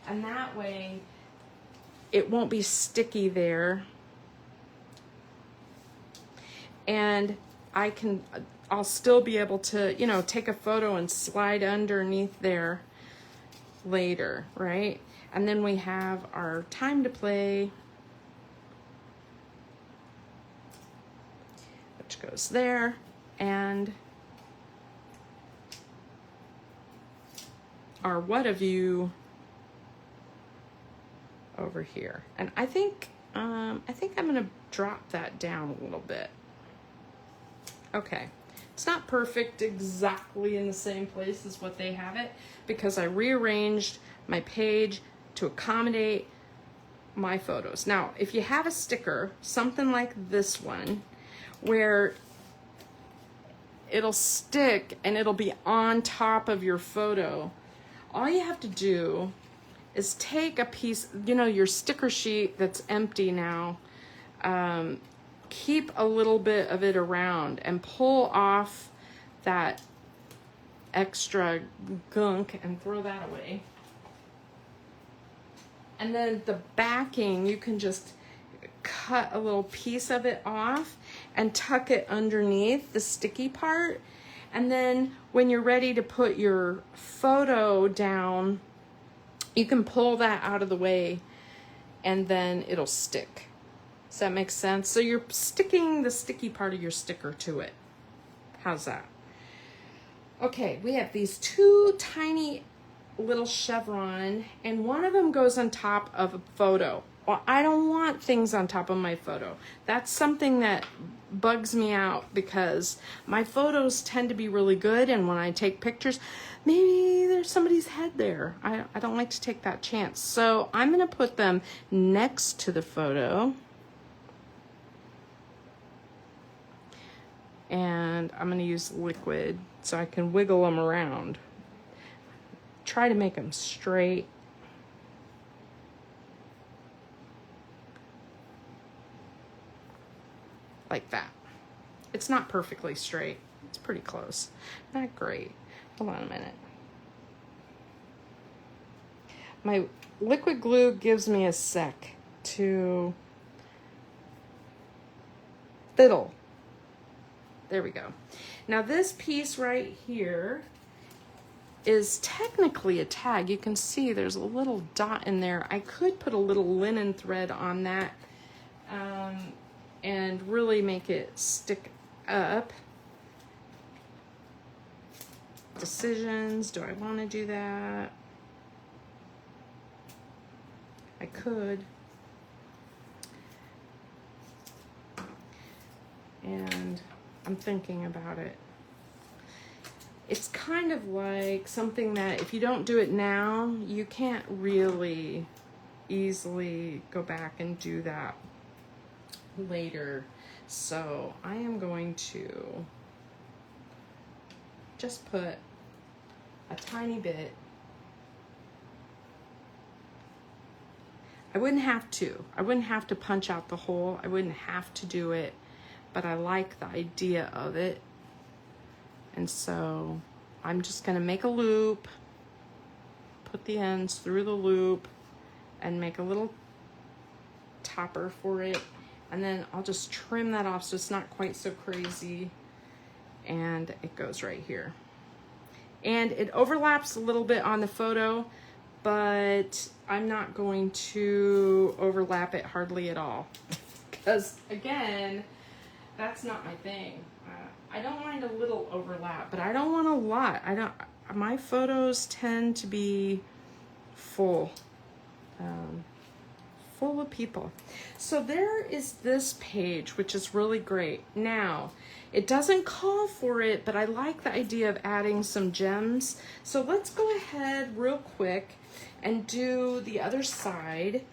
[SPEAKER 1] and that way it won't be sticky there. And I'll still be able to, you know, take a photo and slide underneath there later, right? And then we have our time to play, which goes there, and our what have you over here. And I think I'm gonna drop that down a little bit. Okay, it's not perfect exactly in the same place as what they have it, because I rearranged my page to accommodate my photos. Now, if you have a sticker, something like this one, where it'll stick and it'll be on top of your photo, all you have to do is take a piece, you know, your sticker sheet that's empty now, keep a little bit of it around and pull off that extra gunk and throw that away. And then the backing, you can just cut a little piece of it off and tuck it underneath the sticky part. And then when you're ready to put your photo down, you can pull that out of the way and then it'll stick. Does that make sense? So you're sticking the sticky part of your sticker to it. How's that? Okay, we have these two tiny little chevron, and one of them goes on top of a photo. Well, I don't want things on top of my photo. That's something that bugs me out, because my photos tend to be really good, and when I take pictures, maybe there's somebody's head there. I don't like to take that chance. So I'm gonna put them next to the photo. And I'm going to use liquid so I can wiggle them around. Try to make them straight. Like that. It's not perfectly straight. It's pretty close. Not great. Hold on a minute. My liquid glue gives me a sec to fiddle. There we go. Now this piece right here is technically a tag. You can see there's a little dot in there. I could put a little linen thread on that and really make it stick up. Decisions, do I want to do that? I could. And I'm thinking about it. It's kind of like something that if you don't do it now, you can't really easily go back and do that later. So I am going to just put a tiny bit. I wouldn't have to punch out the hole. I wouldn't have to do it, but I like the idea of it. And so I'm just gonna make a loop, put the ends through the loop, and make a little topper for it. And then I'll just trim that off so it's not quite so crazy. And it goes right here. And it overlaps a little bit on the photo, but I'm not going to overlap it hardly at all. Because again, that's not my thing. I don't mind a little overlap, but I don't want a lot. My photos tend to be full of people. So there is this page, which is really great. Now, it doesn't call for it, but I like the idea of adding some gems. So let's go ahead real quick and do the other side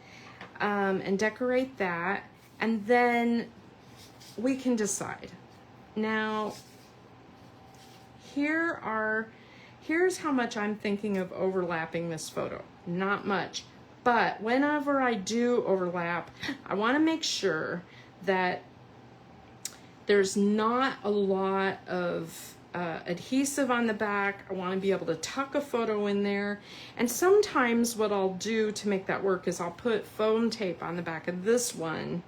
[SPEAKER 1] and decorate that, and then we can decide. Now, here's how much I'm thinking of overlapping this photo. Not much, but whenever I do overlap, I want to make sure that there's not a lot of adhesive on the back. I want to be able to tuck a photo in there. And sometimes what I'll do to make that work is I'll put foam tape on the back of this one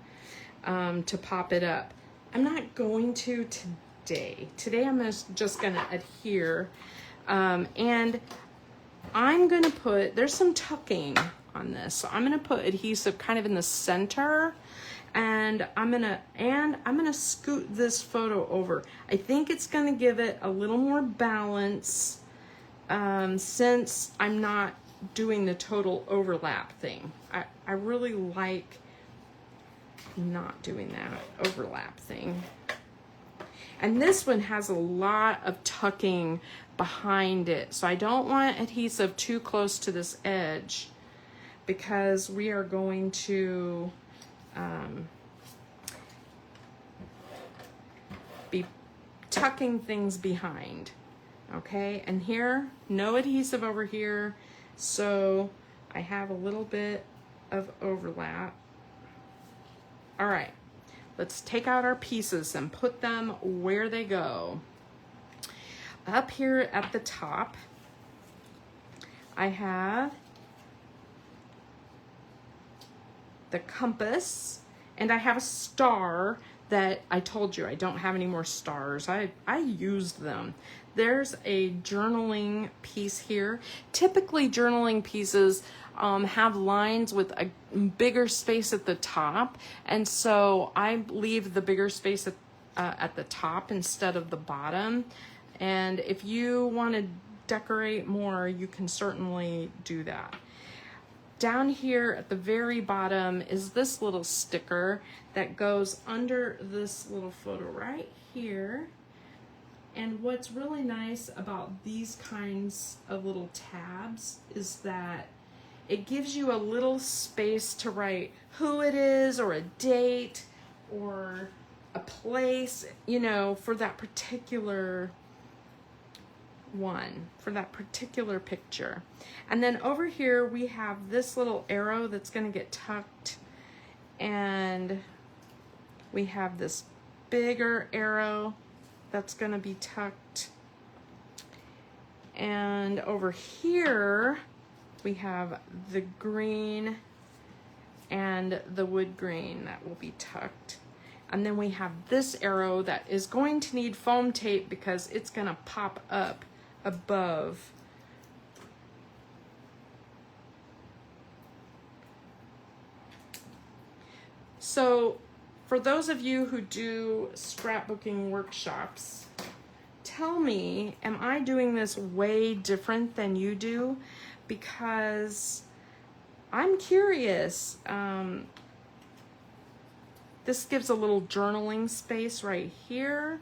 [SPEAKER 1] to pop it up. I'm not going to today. Today I'm just going to adhere. And I'm going to put, there's some tucking on this. So I'm going to put adhesive kind of in the center. And I'm gonna scoot this photo over. I think it's gonna give it a little more balance since I'm not doing the total overlap thing. I really like not doing that overlap thing. And this one has a lot of tucking behind it. So I don't want adhesive too close to this edge because we are going to be tucking things behind. Okay, and here, no adhesive over here, so I have a little bit of overlap. All right, let's take out our pieces and put them where they go. Up here at the top, I have the compass, and I have a star that I told you I don't have any more stars. I used them. There's a journaling piece here. Typically journaling pieces have lines with a bigger space at the top, and so I leave the bigger space at the top instead of the bottom. And if you want to decorate more, you can certainly do that. Down here at the very bottom is this little sticker that goes under this little photo right here. And what's really nice about these kinds of little tabs is that it gives you a little space to write who it is or a date or a place, you know, for that particular one, for that particular picture. And then over here we have this little arrow that's going to get tucked, and we have this bigger arrow that's going to be tucked, and over here we have the green and the wood green that will be tucked. And then we have this arrow that is going to need foam tape because it's going to pop up above So for those of you who do scrapbooking workshops, tell me, am I doing this way different than you do? Because I'm curious. This gives a little journaling space right here,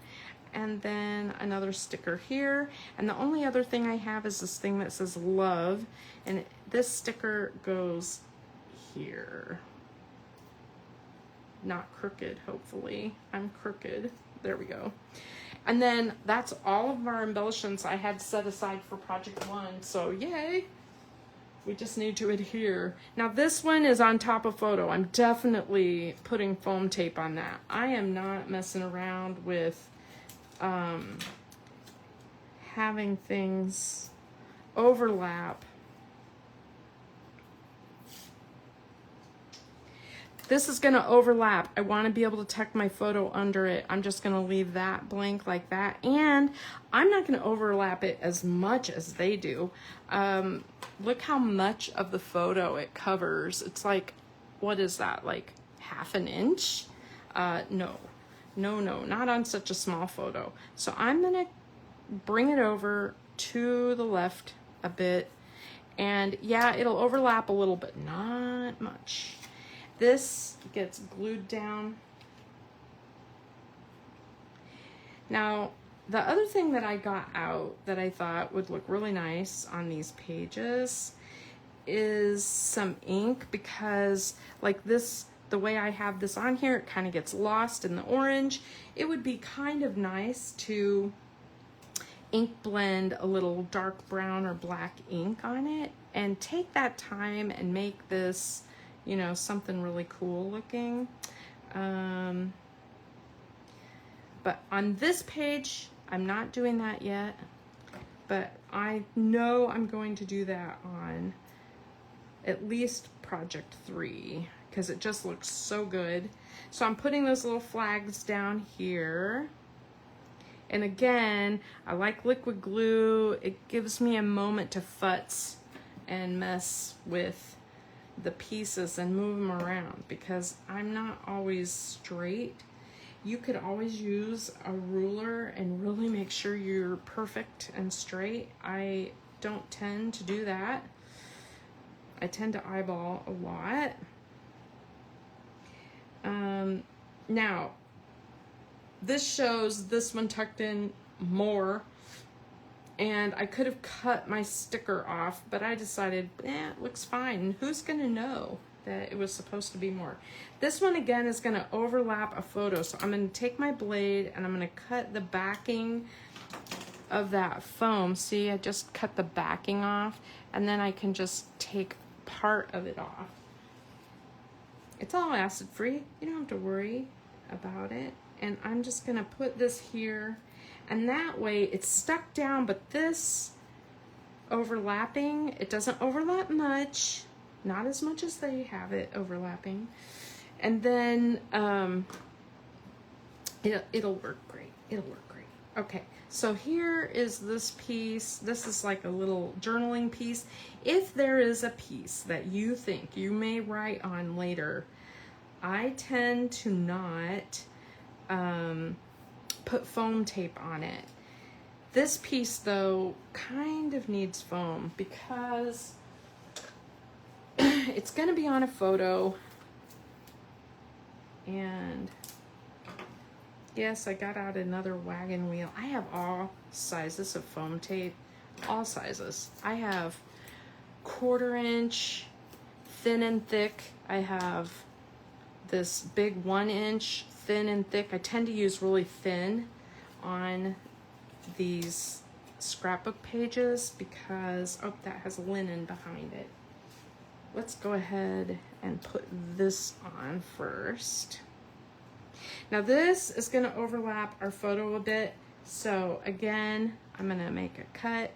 [SPEAKER 1] and then another sticker here. And the only other thing I have is this thing that says love, and this sticker goes here. Not crooked, hopefully. I'm crooked. There we go. And then that's all of our embellishments I had set aside for project 1, so yay. We just need to adhere. Now this one is on top of photo. I'm definitely putting foam tape on that. I am not messing around with having things overlap. This is gonna overlap. I wanna be able to tuck my photo under it. I'm just gonna leave that blank like that. And I'm not gonna overlap it as much as they do. Look how much of the photo it covers. It's like, what is that, like half an inch? No, not on such a small photo. So I'm gonna bring it over to the left a bit. And yeah, it'll overlap a little bit, not much. This gets glued down. Now, the other thing that I got out that I thought would look really nice on these pages is some ink, because like this, the way I have this on here, it kind of gets lost in the orange. It would be kind of nice to ink blend a little dark brown or black ink on it and take that time and make this, you know, something really cool looking. But on this page, I'm not doing that yet, but I know I'm going to do that on at least project 3, because it just looks so good. So I'm putting those little flags down here. And again, I like liquid glue. It gives me a moment to futz and mess with the pieces and move them around, because I'm not always straight. You could always use a ruler and really make sure you're perfect and straight. I don't tend to do that. I tend to eyeball a lot. Now, this shows this one tucked in more, and I could have cut my sticker off, but I decided, it looks fine. Who's gonna know that it was supposed to be more? This one again is gonna overlap a photo, so I'm gonna take my blade and I'm gonna cut the backing of that foam. See, I just cut the backing off, and then I can just take part of it off. It's all acid free. You don't have to worry about it. And I'm just gonna put this here, and that way it's stuck down, but this overlapping, it doesn't overlap much, not as much as they have it overlapping. And then it'll work great. It'll work great. Okay, so here is this piece. This is like a little journaling piece. If there is a piece that you think you may write on later, I tend to not put foam tape on it. This piece though kind of needs foam because it's going to be on a photo, and yes, I got out another wagon wheel. I have all sizes of foam tape, all sizes. I have 1/4 inch, thin and thick. I have this big 1 inch, thin and thick. I tend to use really thin on these scrapbook pages because, oh, that has linen behind it. Let's go ahead and put this on first. Now this is going to overlap our photo a bit. So again, I'm going to make a cut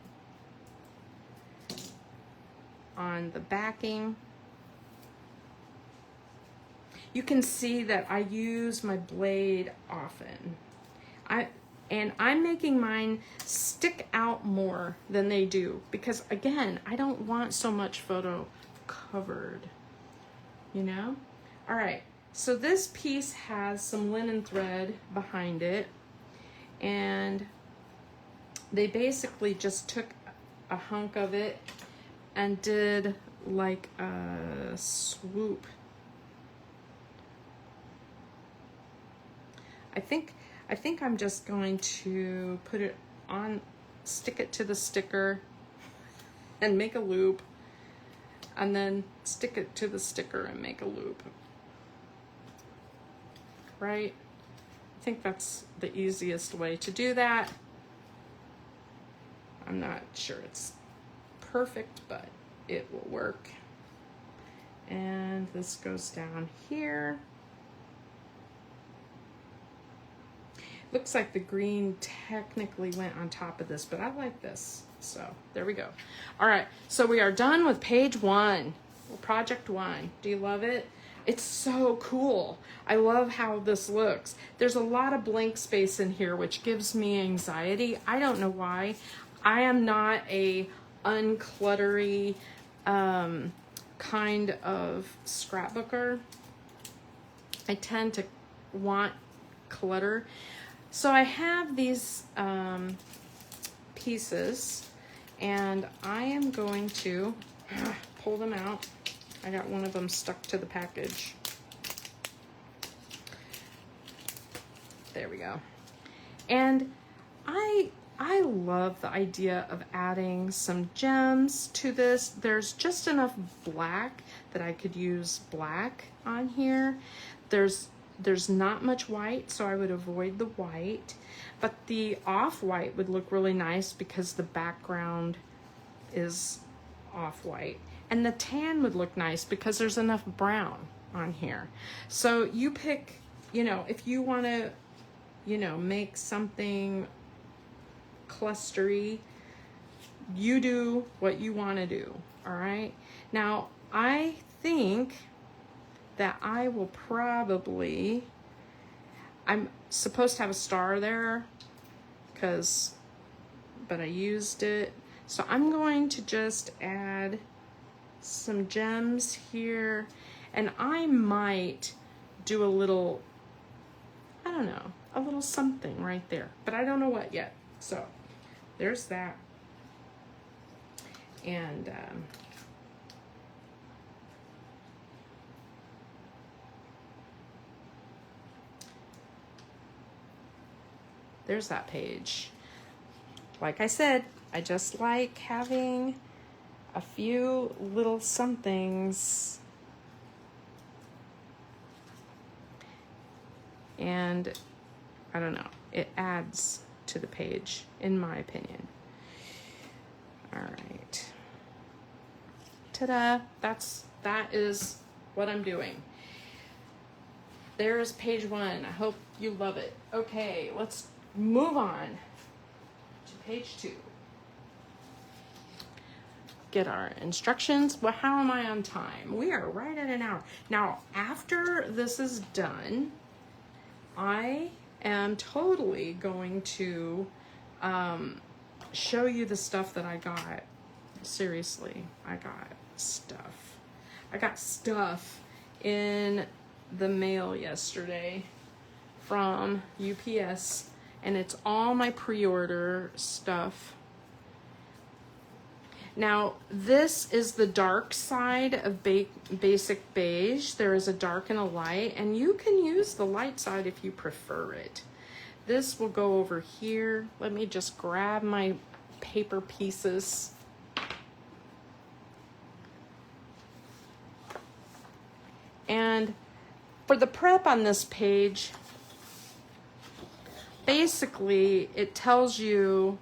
[SPEAKER 1] on the backing. You can see that I use my blade often. I'm making mine stick out more than they do because, again, I don't want so much photo covered, you know? All right, So this piece has some linen thread behind it, and they basically just took a hunk of it and did like a swoop. I think I'm just going to put it on, stick it to the sticker and make a loop, and then stick it to the sticker and make a loop. Right? I think that's the easiest way to do that. I'm not sure it's perfect, but it will work. And this goes down here. Looks like the green technically went on top of this, but I like this. So there we go. All right, so we are done with page 1, project 1. Do you love it? It's so cool. I love how this looks. There's a lot of blank space in here, which gives me anxiety. I don't know why. I am not a uncluttery kind of scrapbooker. I tend to want clutter. So I have these pieces, and I am going to pull them out. I got one of them stuck to the package. There we go. And I love the idea of adding some gems to this. There's just enough black that I could use black on here. There's not much white, so I would avoid the white, but the off-white would look really nice because the background is off-white. And the tan would look nice because there's enough brown on here. So you pick, you know, if you want to, you know, make something clustery, you do what you want to do, all right? Now, I think that I will probably, I'm supposed to have a star there, but I used it. So I'm going to just add some gems here, and I might do a little, I don't know, a little something right there, but I don't know what yet. So there's that. And there's that page. Like I said, I just like having a few little somethings, and I don't know, it adds to the page, in my opinion. All right, ta-da! That is what I'm doing. There's page 1. I hope you love it. Okay, let's move on to page 2. Get our instructions. Well, how am I on time? We are right at an hour. Now, after this is done, I am totally going to show you the stuff that I got. Seriously, I got stuff. I got stuff in the mail yesterday from UPS, and it's all my pre-order stuff. Now, this is the dark side of basic beige. There is a dark and a light, and you can use the light side if you prefer it. This will go over here. Let me just grab my paper pieces. And for the prep on this page, basically it tells you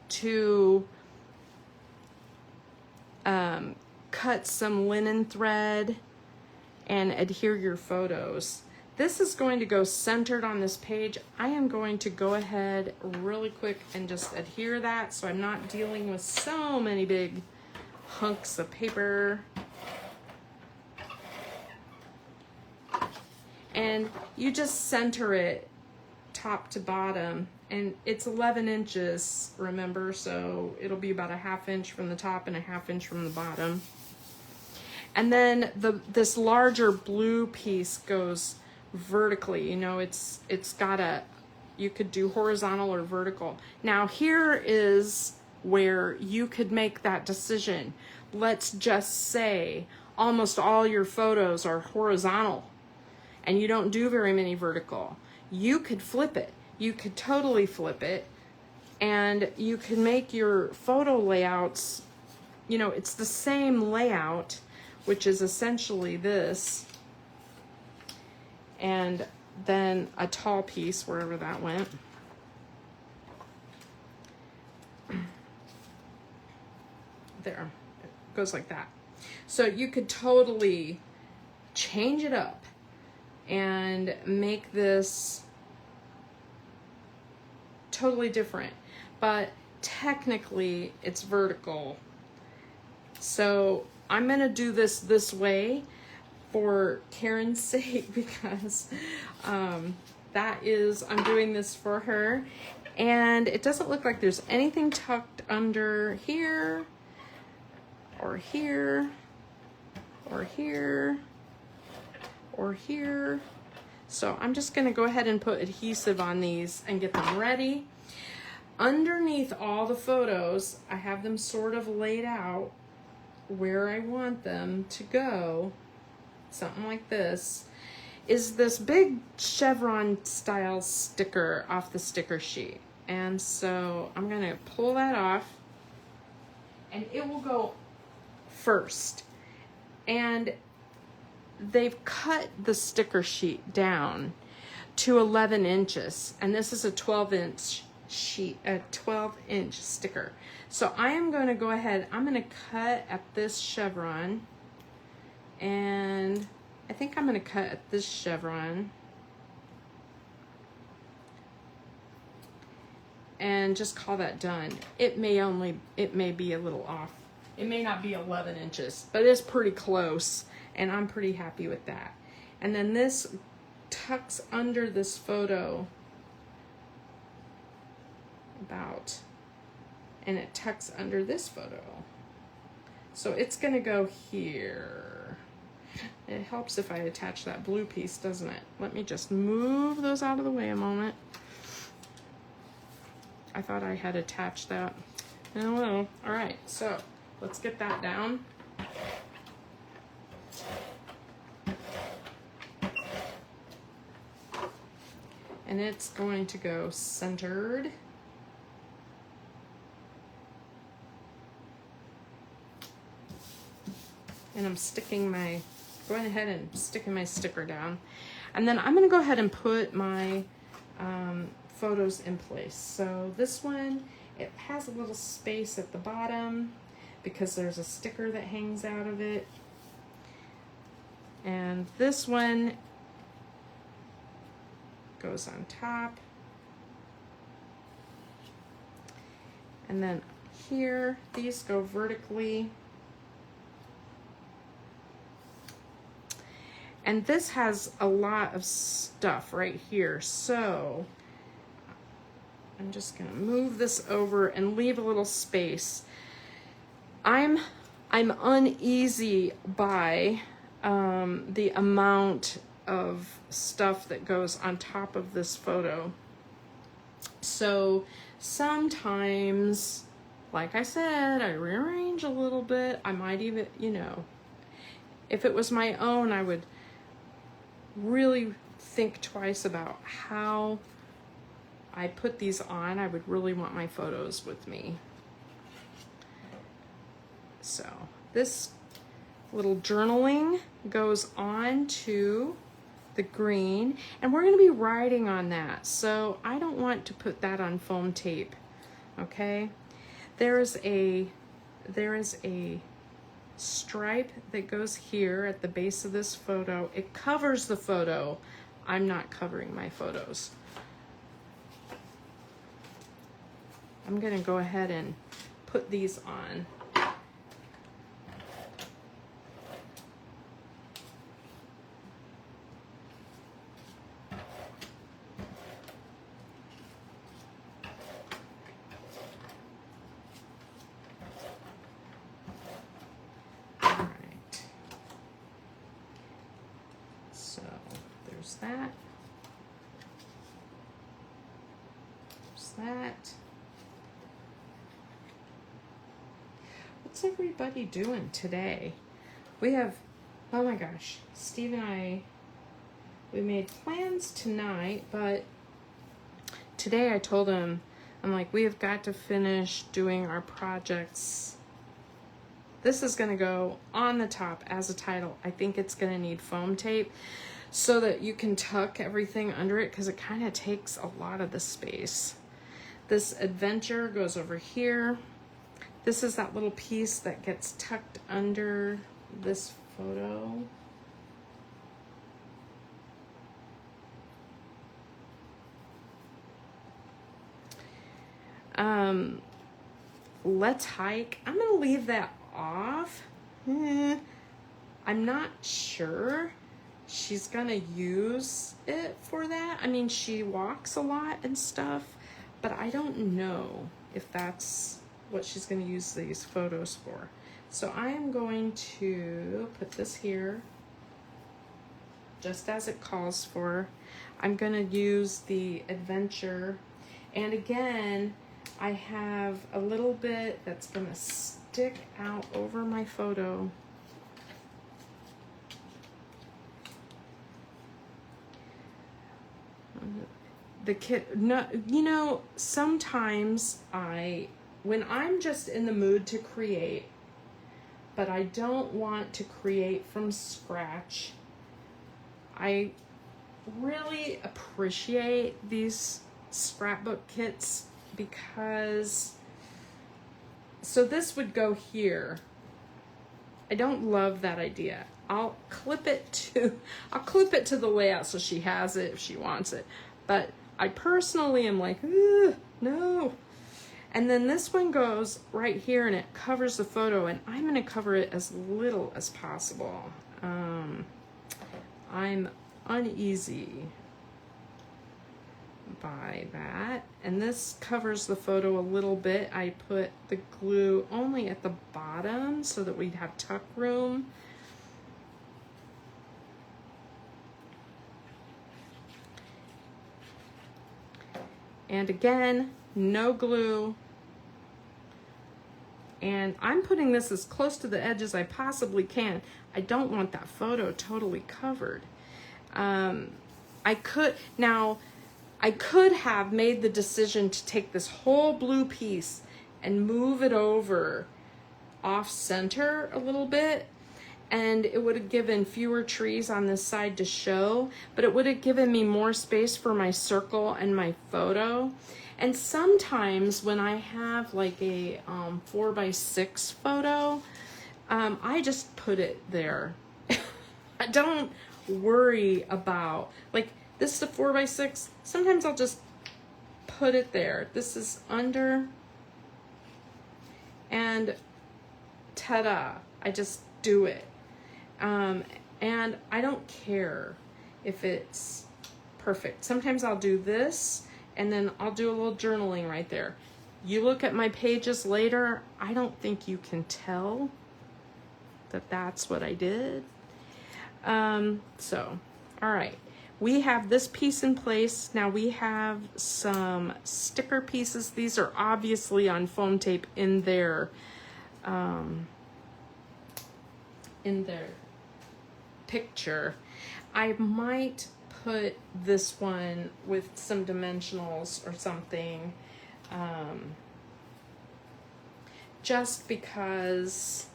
[SPEAKER 1] to cut some linen thread and adhere your photos. This is going to go centered on this page. I am going to go ahead really quick and just adhere that so I'm not dealing with so many big hunks of paper. And you just center it top to bottom, and it's 11 inches, remember, so it'll be about a 1/2 inch from the top and a 1/2 inch from the bottom. And then this larger blue piece goes vertically. You know, it's got a, you could do horizontal or vertical. Now here is where you could make that decision. Let's just say almost all your photos are horizontal and you don't do very many vertical. You could flip it. You could totally flip it, and you can make your photo layouts, you know, it's the same layout, which is essentially this, and then a tall piece wherever that went. There, it goes like that. So you could totally change it up and make this totally different, but technically it's vertical. So I'm gonna do this way for Karen's sake, because that is, I'm doing this for her, and it doesn't look like there's anything tucked under here or here or here or here. So I'm just gonna go ahead and put adhesive on these and get them ready. Underneath all the photos, I have them sort of laid out where I want them to go, something like this, is this big chevron style sticker off the sticker sheet. And so I'm gonna pull that off, and it will go first. And they've cut the sticker sheet down to 11 inches, and this is a 12-inch sheet, a 12-inch sticker. So I am going to go ahead, I'm going to cut at this chevron, and I think I'm going to cut at this chevron, and just call that done. It may be a little off. It may not be 11 inches, but it's pretty close, and I'm pretty happy with that. And then this tucks under this photo about, and it tucks under this photo. So it's gonna go here. It helps if I attach that blue piece, doesn't it? Let me just move those out of the way a moment. I thought I had attached that. Oh well. All right, so let's get that down. And it's going to go centered. And I'm going ahead and sticking my sticker down. And then I'm gonna go ahead and put my photos in place. So this one, it has a little space at the bottom because there's a sticker that hangs out of it. And this one goes on top. And then here, these go vertically. And this has a lot of stuff right here. So I'm just gonna move this over and leave a little space. I'm uneasy by the amount of stuff that goes on top of this photo. So sometimes, like I said, I rearrange a little bit. I might even, you know, if it was my own, I would really think twice about how I put these on. I would really want my photos with me. So this little journaling goes on to the green, and we're going to be writing on that, so I don't want to put that on foam tape. Okay, there is a stripe that goes here at the base of this photo. It covers the photo. I'm not covering my photos. I'm going to go ahead and put these on. There's that. There's that. What's everybody doing today? We have, oh my gosh, Steve and I, we made plans tonight, but today I told him, I'm like, we have got to finish doing our projects. This is gonna go on the top as a title. I think it's gonna need foam tape so that you can tuck everything under it, because it kind of takes a lot of the space. This adventure goes over here. This is that little piece that gets tucked under this photo. Let's hike. I'm gonna leave that off. I'm not sure she's gonna use it for that. I mean, she walks a lot and stuff, but I don't know if that's what she's gonna use these photos for. So I am going to put this here just as it calls for. I'm gonna use the adventure, and again, I have a little bit that's gonna stick out over my photo. The kit, no, you know, sometimes when I'm just in the mood to create, but I don't want to create from scratch, I really appreciate these scrapbook kits, because, so this would go here. I don't love that idea. I'll clip it to the layout so she has it if she wants it. But I personally am like, no. And then this one goes right here and it covers the photo, and I'm gonna cover it as little as possible. I'm uneasy by that. And this covers the photo a little bit. I put the glue only at the bottom so that we'd have tuck room. And again, no glue. And I'm putting this as close to the edge as I possibly can. I don't want that photo totally covered. I could have made the decision to take this whole blue piece and move it over off center a little bit, and it would have given fewer trees on this side to show, but it would have given me more space for my circle and my photo. And sometimes when I have like a 4x6 photo, I just put it there. I don't worry about, like, this is a 4x6. Sometimes I'll just put it there. This is under, and ta-da, I just do it. And I don't care if it's perfect. Sometimes I'll do this, and then I'll do a little journaling right there. You look at my pages later, I don't think you can tell that that's what I did. So, all right. We have this piece in place. Now we have some sticker pieces. These are obviously on foam tape in their picture. I might put this one with some dimensionals or something, just because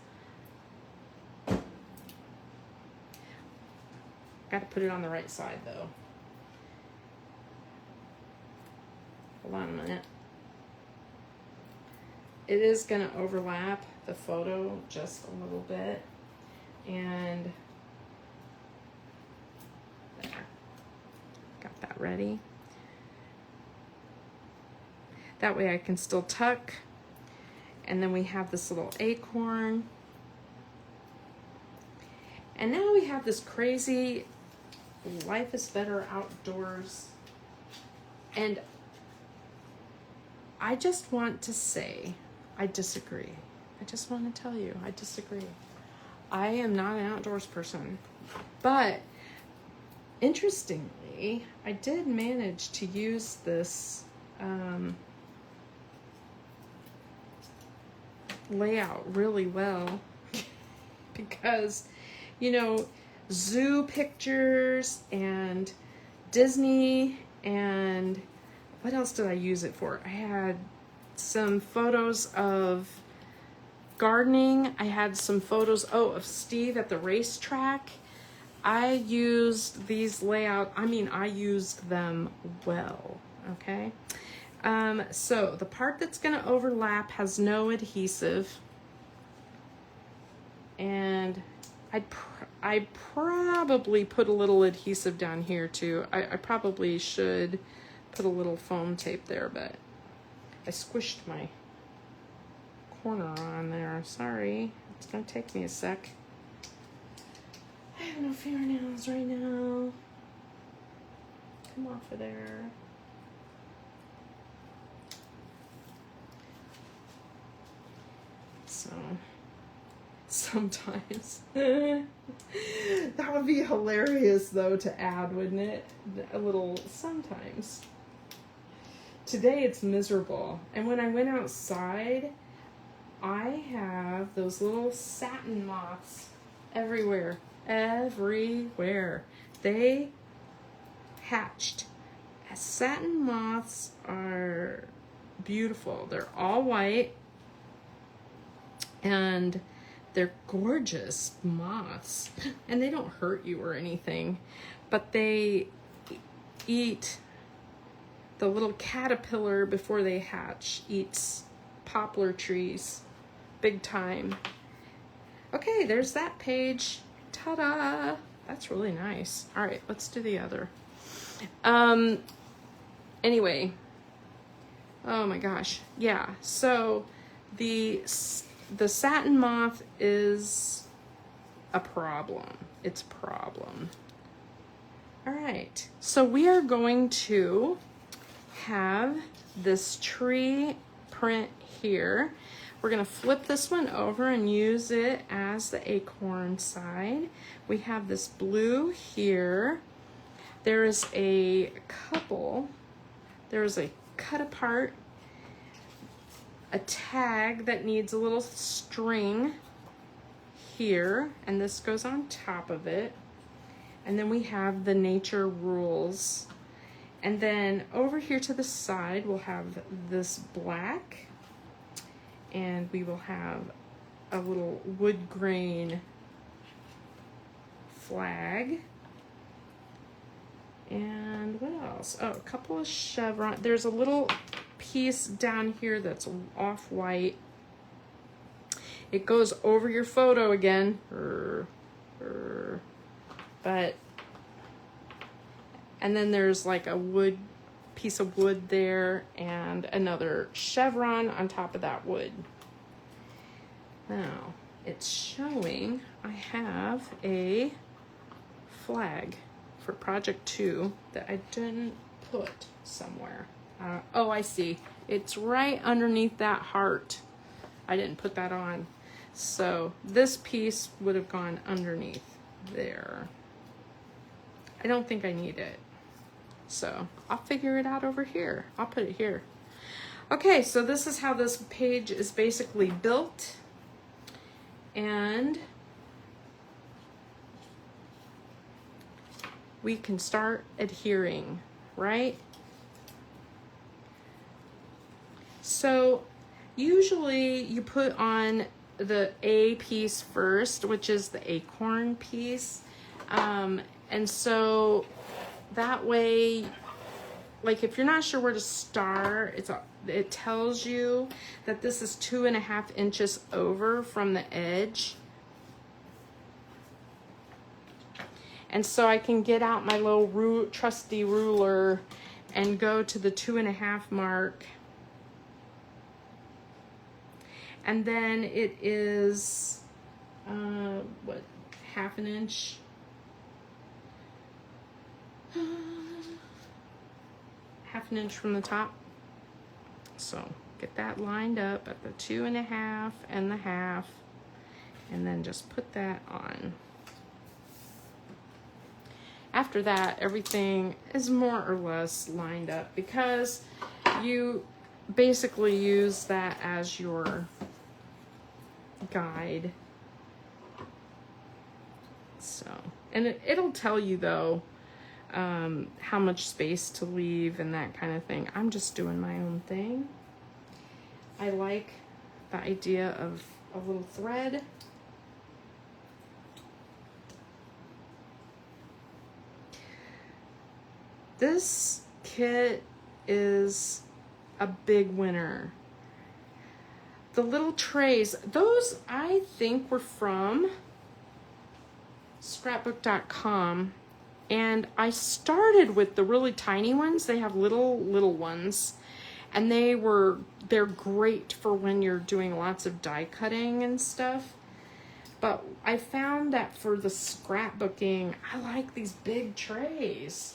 [SPEAKER 1] got to put it on the right side though. Hold on a minute. It is going to overlap the photo just a little bit, and there. Got that ready. That way I can still tuck. And then we have this little acorn. And now we have this crazy life is better outdoors. And I just want to say, I disagree. I just want to tell you, I disagree. I am not an outdoors person. But interestingly, I did manage to use this layout really well because, you know, zoo pictures and Disney, and what else did I use it for? I had some photos of gardening. I had some photos, of Steve at the racetrack. I used these I used them well, okay? So the part that's gonna overlap has no adhesive, and I probably put a little adhesive down here too. I probably should put a little foam tape there, but I squished my corner on there. Sorry, it's gonna take me a sec. I have no fingernails right now. Come off of there. So sometimes that would be hilarious though to add, wouldn't it? A little sometimes. Today it's miserable, and when I went outside, I have those little satin moths everywhere. They hatched. Satin moths are beautiful. They're all white and they're gorgeous moths, and they don't hurt you or anything, but they eat the little caterpillar before they hatch, eats poplar trees big time. Okay, there's that page. Ta-da! That's really nice. All right, let's do the other. Anyway, oh my gosh, yeah. So the satin moth is a problem. It's a problem. All right, so we are going to have this tree print here. We're gonna flip this one over and use it as the acorn side. We have this blue here. There is a cut apart, a tag that needs a little string here, and this goes on top of it. And then we have the nature rules. And then over here to the side, we'll have this black, and we will have a little wood grain flag. And what else? Oh, a couple of chevron. There's a little piece down here that's off-white. It goes over your photo again. But, and then there's like a piece of wood there and another chevron on top of that wood. Now, it's showing I have a flag for project 2 that I didn't put somewhere. Oh, I see. It's right underneath that heart. I didn't put that on. So this piece would have gone underneath there. I don't think I need it. So I'll figure it out over here. I'll put it here. Okay, so this is how this page is basically built. And we can start adhering, right? So usually you put on the A piece first, which is the acorn piece. And so that way, like if you're not sure where to start, it tells you that this is 2.5 inches over from the edge. And so I can get out my little trusty ruler and go to the 2.5 mark. And then it is, what, 1/2 inch? Half an inch from the top. So get that lined up at the 2.5 and the 1/2, and then just put that on. after that, everything is more or less lined up because you basically use that as your guide. So, and it'll tell you though, how much space to leave and that kind of thing. I'm just doing my own thing. I like the idea of a little thread. This kit is a big winner. The little trays, those I think were from scrapbook.com, and I started with the really tiny ones. They have little ones, and they're great for when you're doing lots of die cutting and stuff. But I found that for the scrapbooking, I like these big trays.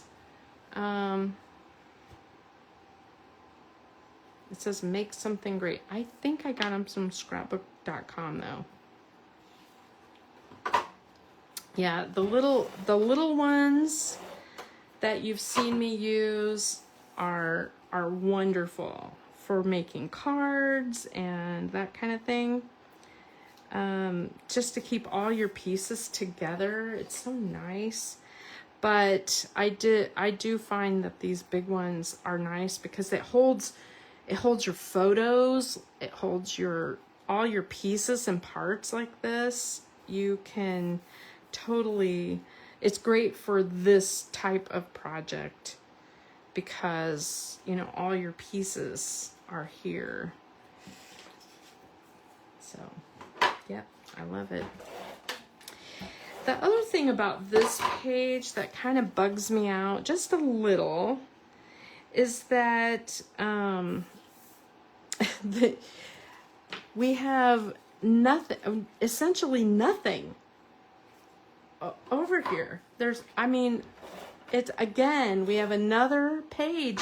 [SPEAKER 1] It says make something great. I think I got them from scrapbook.com though. Yeah, the little ones that you've seen me use are wonderful for making cards and that kind of thing. Just to keep all your pieces together. It's so nice. But I do find that these big ones are nice because it holds your photos, it holds all your pieces and parts like this. You can totally, it's great for this type of project because, you know, all your pieces are here. So, yeah, I love it. The other thing about this page that kind of bugs me out just a little is that we have nothing, essentially nothing over here. It's again, we have another page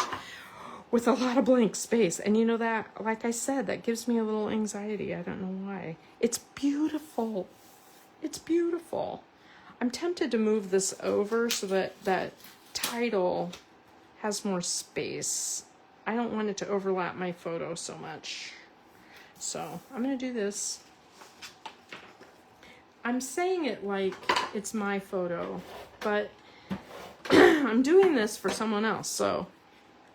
[SPEAKER 1] with a lot of blank space. And you know that, like I said, that gives me a little anxiety. I don't know why. It's beautiful. It's beautiful. I'm tempted to move this over so that that title has more space. I don't want it to overlap my photo so much. So I'm going to do this. I'm saying it like it's my photo, but I'm doing this for someone else. So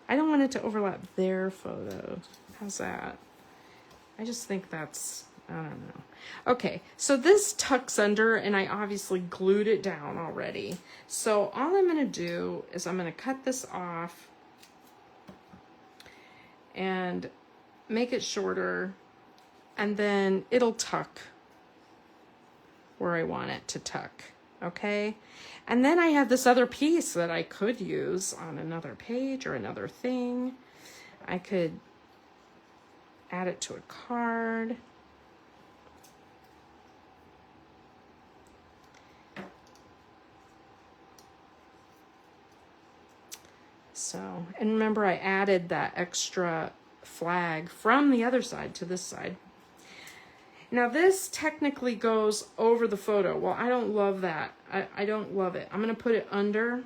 [SPEAKER 1] I don't want it to overlap their photo. How's that? I just think that's, I don't know. Okay, so this tucks under, and I obviously glued it down already. So all I'm going to do is I'm going to cut this off and make it shorter, and then it'll tuck where I want it to tuck, okay? And then I have this other piece that I could use on another page or another thing. I could add it to a card. So, and remember I added that extra flag from the other side to this side. Now this technically goes over the photo. Well, I don't love that. I don't love it. I'm going to put it under.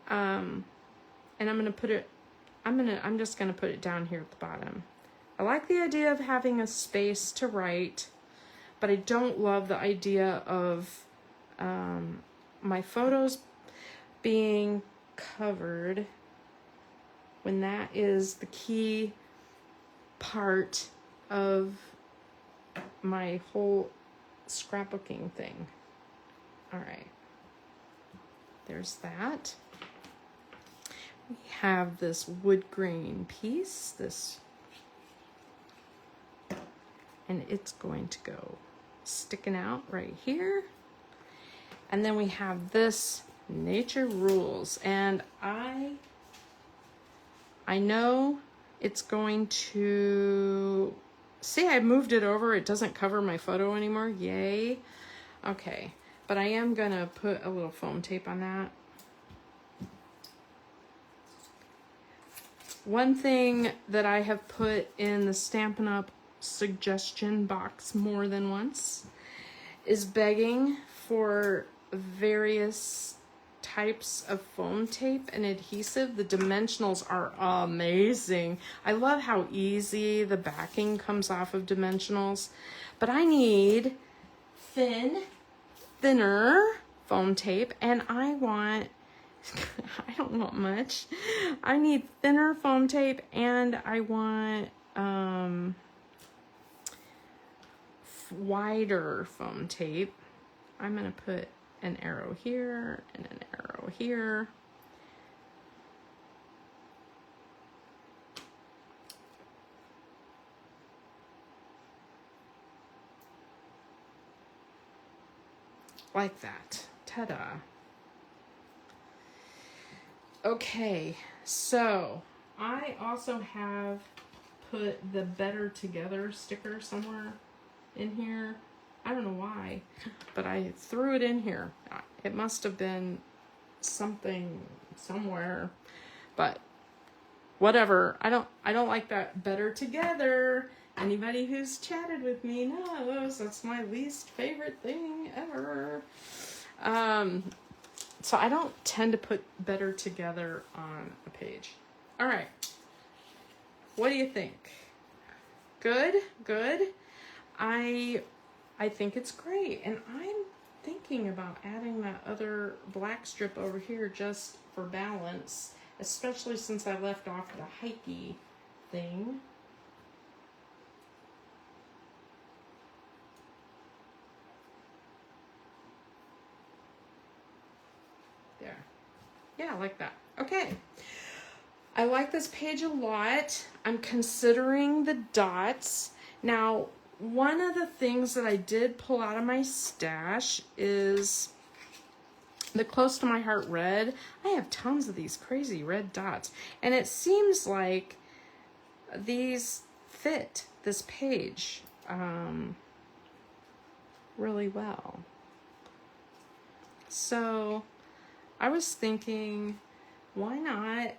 [SPEAKER 1] And I'm going to put it, I'm just going to put it down here at the bottom. I like the idea of having a space to write, but I don't love the idea of my photos being covered when that is the key part of my whole scrapbooking thing. All right, there's that. We have this wood grain piece, and it's going to go sticking out right here. And then we have this Nature Rules, and I know it's going to, see, I moved it over. It doesn't cover my photo anymore. Yay. Okay, but I am gonna put a little foam tape on that. One thing that I have put in the Stampin' Up suggestion box more than once is begging for various types of foam tape and adhesive. The dimensionals are amazing. I love how easy the backing comes off of dimensionals, but I need thinner foam tape, and I want I don't want much. I need thinner foam tape, and I want wider foam tape. I'm gonna put an arrow here and an arrow here. Like that. Ta-da. Okay, so I also have put the Better Together sticker somewhere in here. I don't know why, but I threw it in here. It must have been something somewhere, but whatever. I don't like that Better Together. Anybody who's chatted with me knows that's my least favorite thing ever. So I don't tend to put Better Together on a page. All right. What do you think? Good? Good? I think it's great. And I'm thinking about adding that other black strip over here just for balance, especially since I left off the hikey thing. There. Yeah, like that. Okay. I like this page a lot. I'm considering the dots. Now, one of the things that I did pull out of my stash is the Close to My Heart red. I have tons of these crazy red dots, and it seems like these fit this page really well. So I was thinking, why not,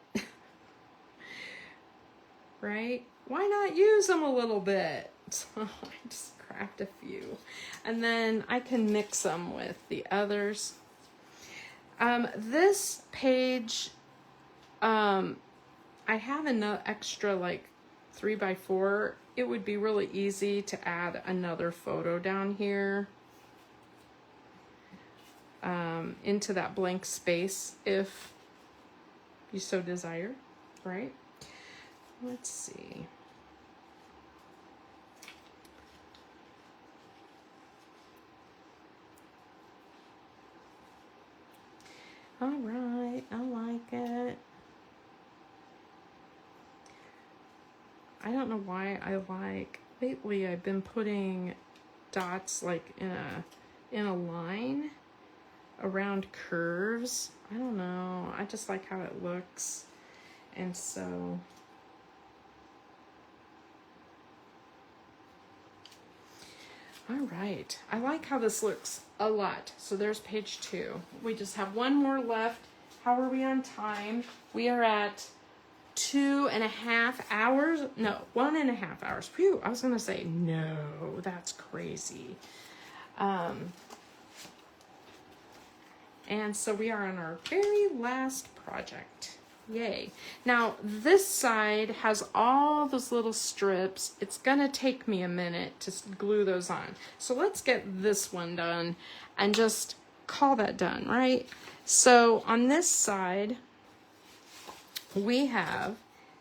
[SPEAKER 1] right? Why not use them a little bit? So I just cracked a few, and then I can mix them with the others. This page, I have enough extra like 3x4. It would be really easy to add another photo down here into that blank space if you so desire, right? Let's see. All right, I like it. I don't know why lately I've been putting dots like in a line around curves. I don't know. I just like how it looks. And so all right. I like how this looks a lot. So there's page 2. We just have one more left. How are we on time? We are at 2.5 hours. No, 1.5 hours. Phew, I was going to say, no, that's crazy. And so we are on our very last project. Yay. Now, this side has all those little strips. It's gonna take me a minute to glue those on. So let's get this one done and just call that done, right? So on this side, we have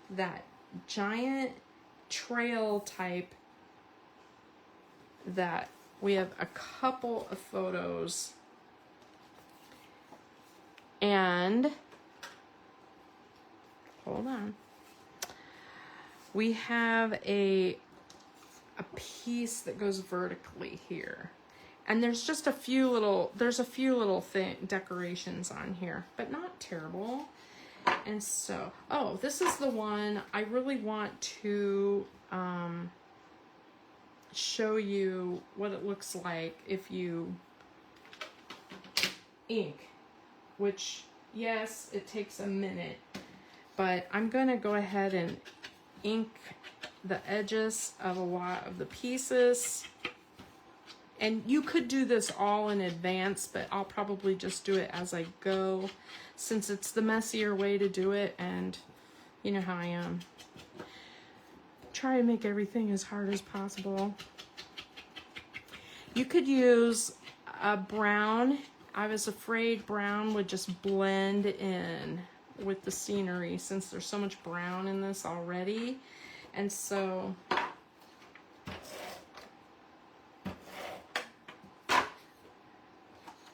[SPEAKER 1] that giant trail type that we have a couple of photos, and hold on. We have a piece that goes vertically here. And there's just a few little, decorations on here, but not terrible. And so, oh, this is the one I really want to show you what it looks like if you ink, which, yes, it takes a minute. But I'm going to go ahead and ink the edges of a lot of the pieces And you could do this all in advance, but I'll probably just do it as I go since it's the messier way to do it, and you know how I am. Try to make everything as hard as possible. You could use a brown. I was afraid brown would just blend in with the scenery since there's so much brown in this already. And so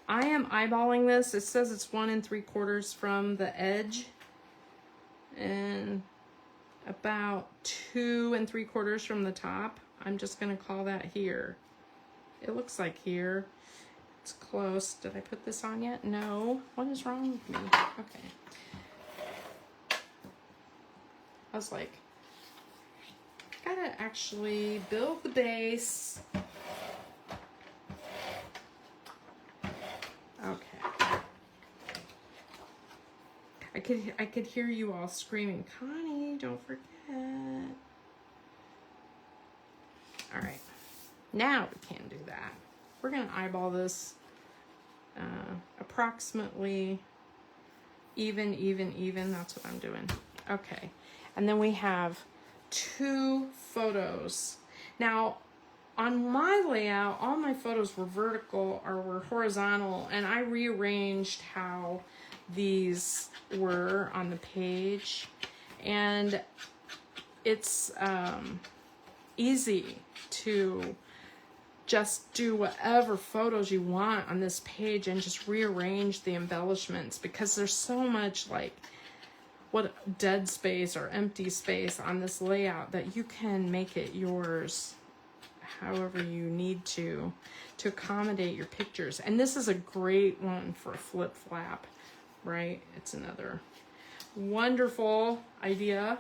[SPEAKER 1] I am eyeballing this. It says it's 1 3/4 from the edge and about 2 3/4 from the top. I'm just gonna call that here. It looks like here. It's close. Did I put this on yet? No. What is wrong with me? Okay. I was like, gotta actually build the base. Okay. I could hear you all screaming, Connie, don't forget. All right. Now we can do that. We're gonna eyeball this approximately even. That's what I'm doing. Okay. And then we have 2 photos. Now, on my layout, all my photos were vertical or were horizontal, and I rearranged how these were on the page. And it's easy to just do whatever photos you want on this page and just rearrange the embellishments, because there's so much like what dead space or empty space on this layout that you can make it yours however you need to accommodate your pictures. And this is a great one for a flip flap, right? It's another wonderful idea.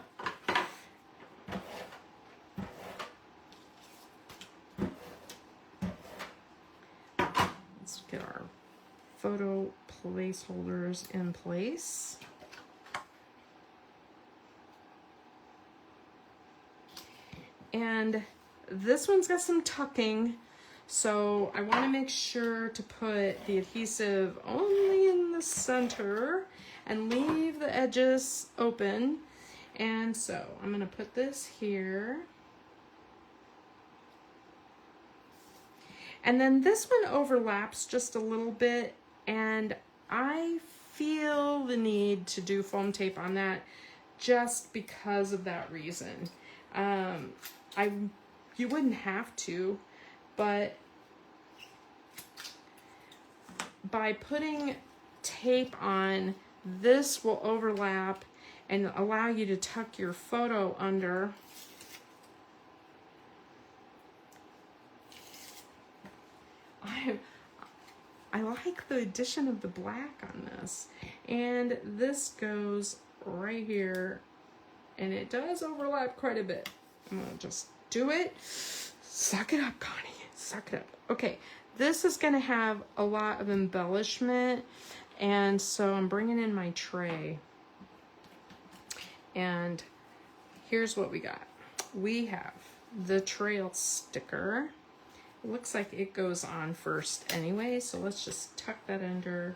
[SPEAKER 1] Let's get our photo placeholders in place. And this one's got some tucking, so I want to make sure to put the adhesive only in the center and leave the edges open. And so I'm going to put this here. And then this one overlaps just a little bit, and I feel the need to do foam tape on that just because of that reason. You wouldn't have to, but by putting tape on, this will overlap and allow you to tuck your photo under. I like the addition of the black on this. And this goes right here, and it does overlap quite a bit. I'm gonna just do it. Suck it up, Connie. Suck it up. Okay, this is gonna have a lot of embellishment, and so I'm bringing in my tray. And here's what we got. We have the trail sticker. It looks like it goes on first anyway, so let's just tuck that under,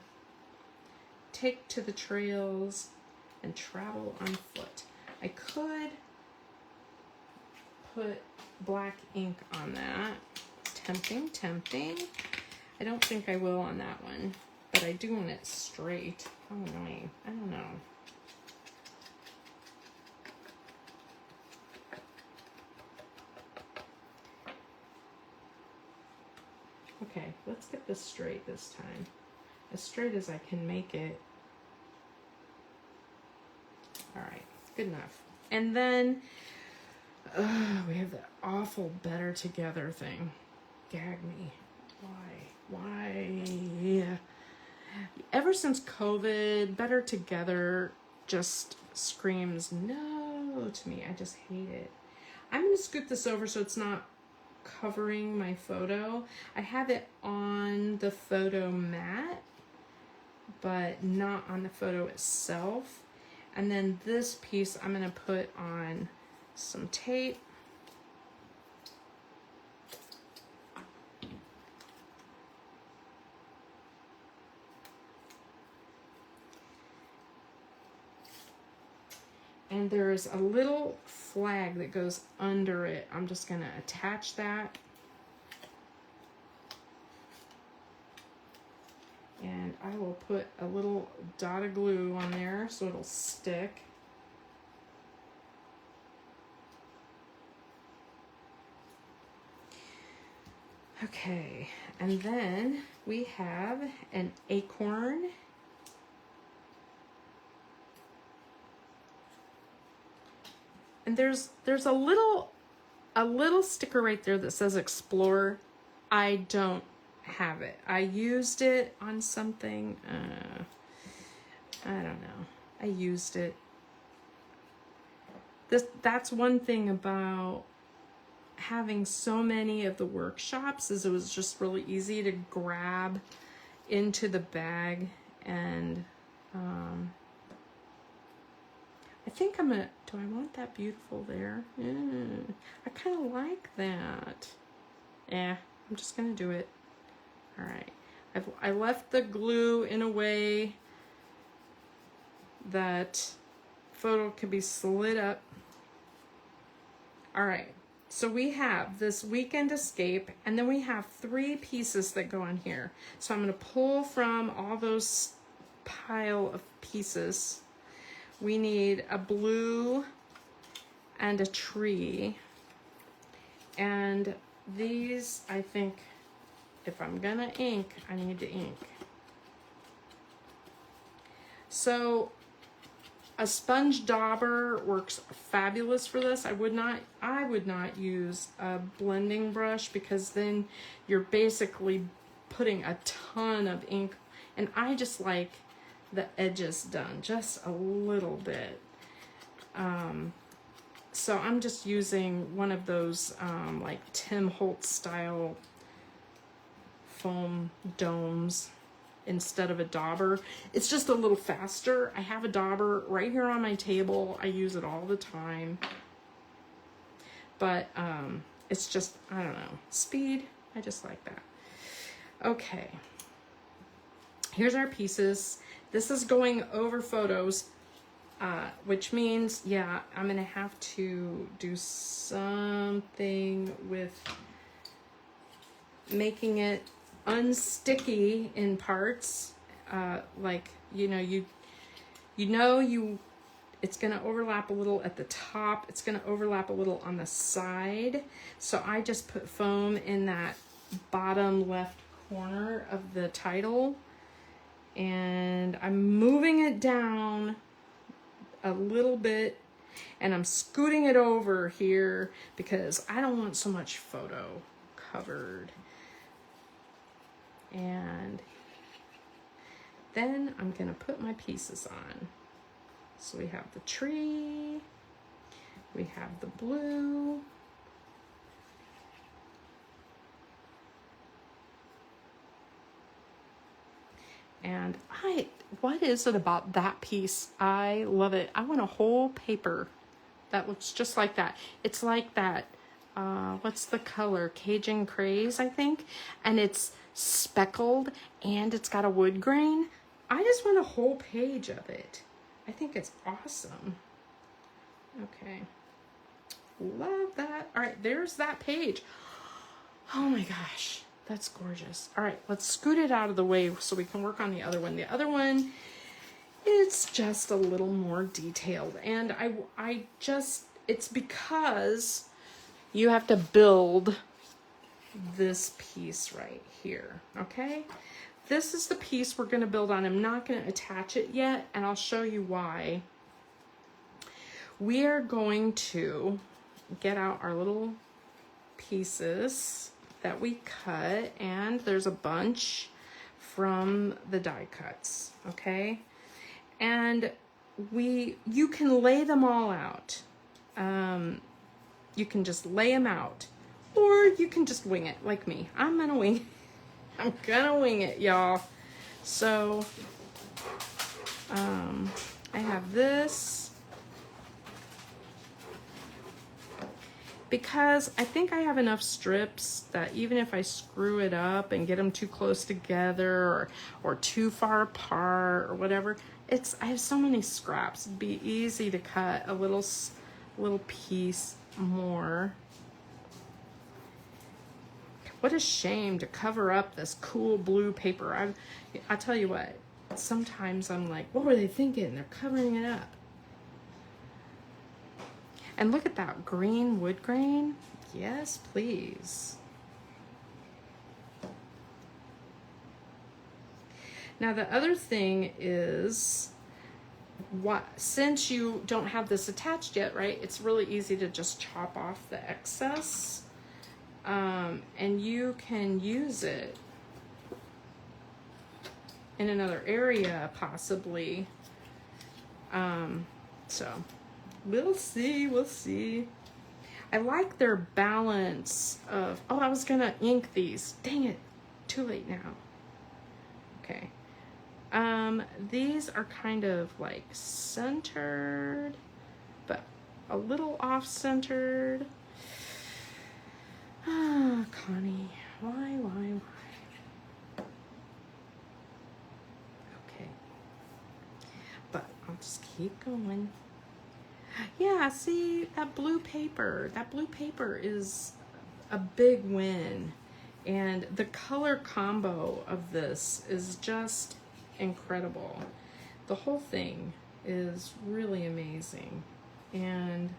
[SPEAKER 1] take to the trails, and travel on foot. I could put black ink on that. Tempting, tempting. I don't think I will on that one, but I do want it straight. How annoying. I don't know. Okay, let's get this straight this time. As straight as I can make it. All right, good enough. And then we have that awful better together thing. Gag me. Why? Ever since COVID, better together just screams no to me. I just hate it. I'm going to scoot this over so it's not covering my photo. I have it on the photo mat, but not on the photo itself. And then this piece I'm going to put on some tape. And there's a little flag that goes under it. I'm just going to attach that. And I will put a little dot of glue on there so it'll stick. Okay, and then we have an acorn. And there's a little sticker right there that says Explore. I don't have it. I used it on something. I don't know. I used it. That's one thing about having so many of the workshops, is it was just really easy to grab into the bag. And I think I'm gonna, do I want that beautiful there? I kind of like that. Yeah, I'm just gonna do it. All right, I left the glue in a way that photo can be slid up. All right, so we have this Weekend Escape, and then we have 3 pieces that go on here. So I'm gonna pull from all those pile of pieces. We need a blue and a tree. And these, I think, if I'm gonna ink, I need to ink. So a sponge dauber works fabulous for this. I would not use a blending brush, because then you're basically putting a ton of ink, and I just like the edges done just a little bit. So I'm just using one of those like Tim Holtz style foam domes instead of a dauber. It's just a little faster. I have a dauber right here on my table. I use it all the time. But it's just, I don't know, speed. I just like that. Okay. Here's our pieces. This is going over photos, which means, yeah, I'm gonna have to do something with making it unsticky in parts. Like, it's gonna overlap a little at the top. It's gonna overlap a little on the side. So I just put foam in that bottom left corner of the title. And I'm moving it down a little bit, and I'm scooting it over here because I don't want so much photo covered. And then I'm gonna put my pieces on. So we have the tree, we have the blue, and what is it about that piece? I love it. I want a whole paper that looks just like that. It's like that, what's the color? Cajun Craze, I think. And it's speckled and it's got a wood grain. I just want a whole page of it. I think it's awesome. Okay. Love that. All right, there's that page. Oh my gosh. That's gorgeous. All right, let's scoot it out of the way so we can work on the other one. The other one is just a little more detailed. And it's because you have to build this piece right here, okay? This is the piece we're gonna build on. I'm not gonna attach it yet, and I'll show you why. We are going to get out our little pieces that we cut, and there's a bunch from the die cuts, okay? And you can lay them all out. You can just lay them out, or you can just wing it like me. I'm gonna wing it, y'all. So I have this. Because I think I have enough strips that even if I screw it up and get them too close together or too far apart or whatever, I have so many scraps. It'd be easy to cut a little piece more. What a shame to cover up this cool blue paper. I tell you what, sometimes I'm like, what were they thinking? They're covering it up. And look at that green wood grain. Yes, please. Now the other thing is, since you don't have this attached yet, right, it's really easy to just chop off the excess, and you can use it in another area possibly. So we'll see. I like their balance of, oh, I was gonna ink these. Dang it, too late now. Okay. These are kind of like centered, but a little off-centered. Ah, Connie, why? Okay. But I'll just keep going. Yeah, see, that blue paper is a big win. And the color combo of this is just incredible. The whole thing is really amazing. And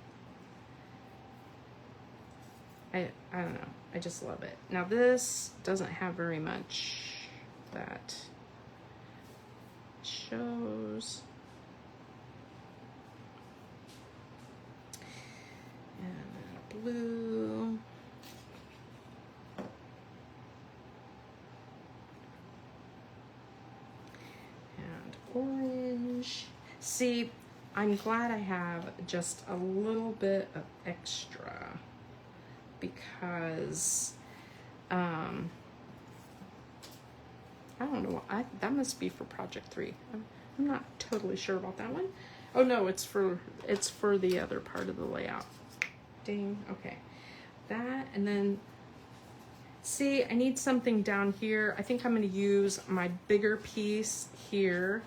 [SPEAKER 1] I don't know, I just love it. Now this doesn't have very much that shows. And blue. And orange. See, I'm glad I have just a little bit of extra because I don't know, that must be for project 3. I'm not totally sure about that one. Oh no, it's for the other part of the layout. Ding. Okay, that, and then see, I need something down here. I think I'm going to use my bigger piece here.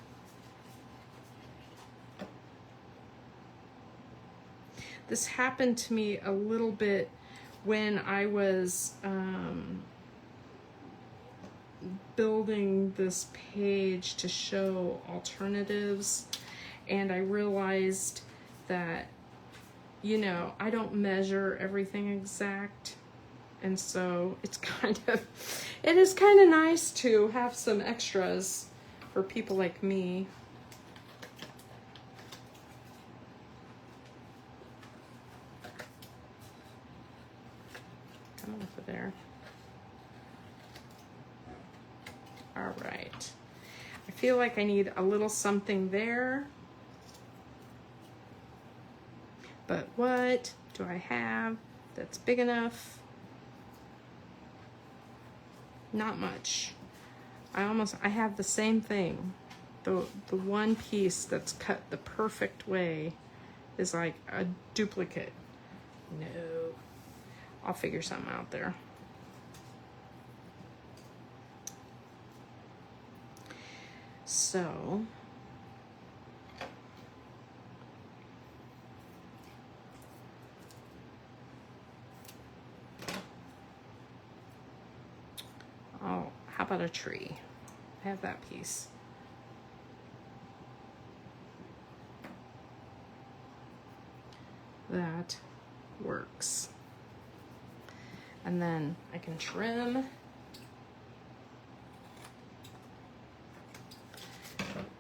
[SPEAKER 1] This happened to me a little bit when I was building this page to show alternatives, and I realized that, you know, I don't measure everything exact, and so it is kind of nice to have some extras for people like me. Come over there. All right. I feel like I need a little something there. But what do I have that's big enough? Not much. I have the same thing. The one piece that's cut the perfect way is like a duplicate. No. I'll figure something out there. So oh, how about a tree? I have that piece. That works. And then I can trim.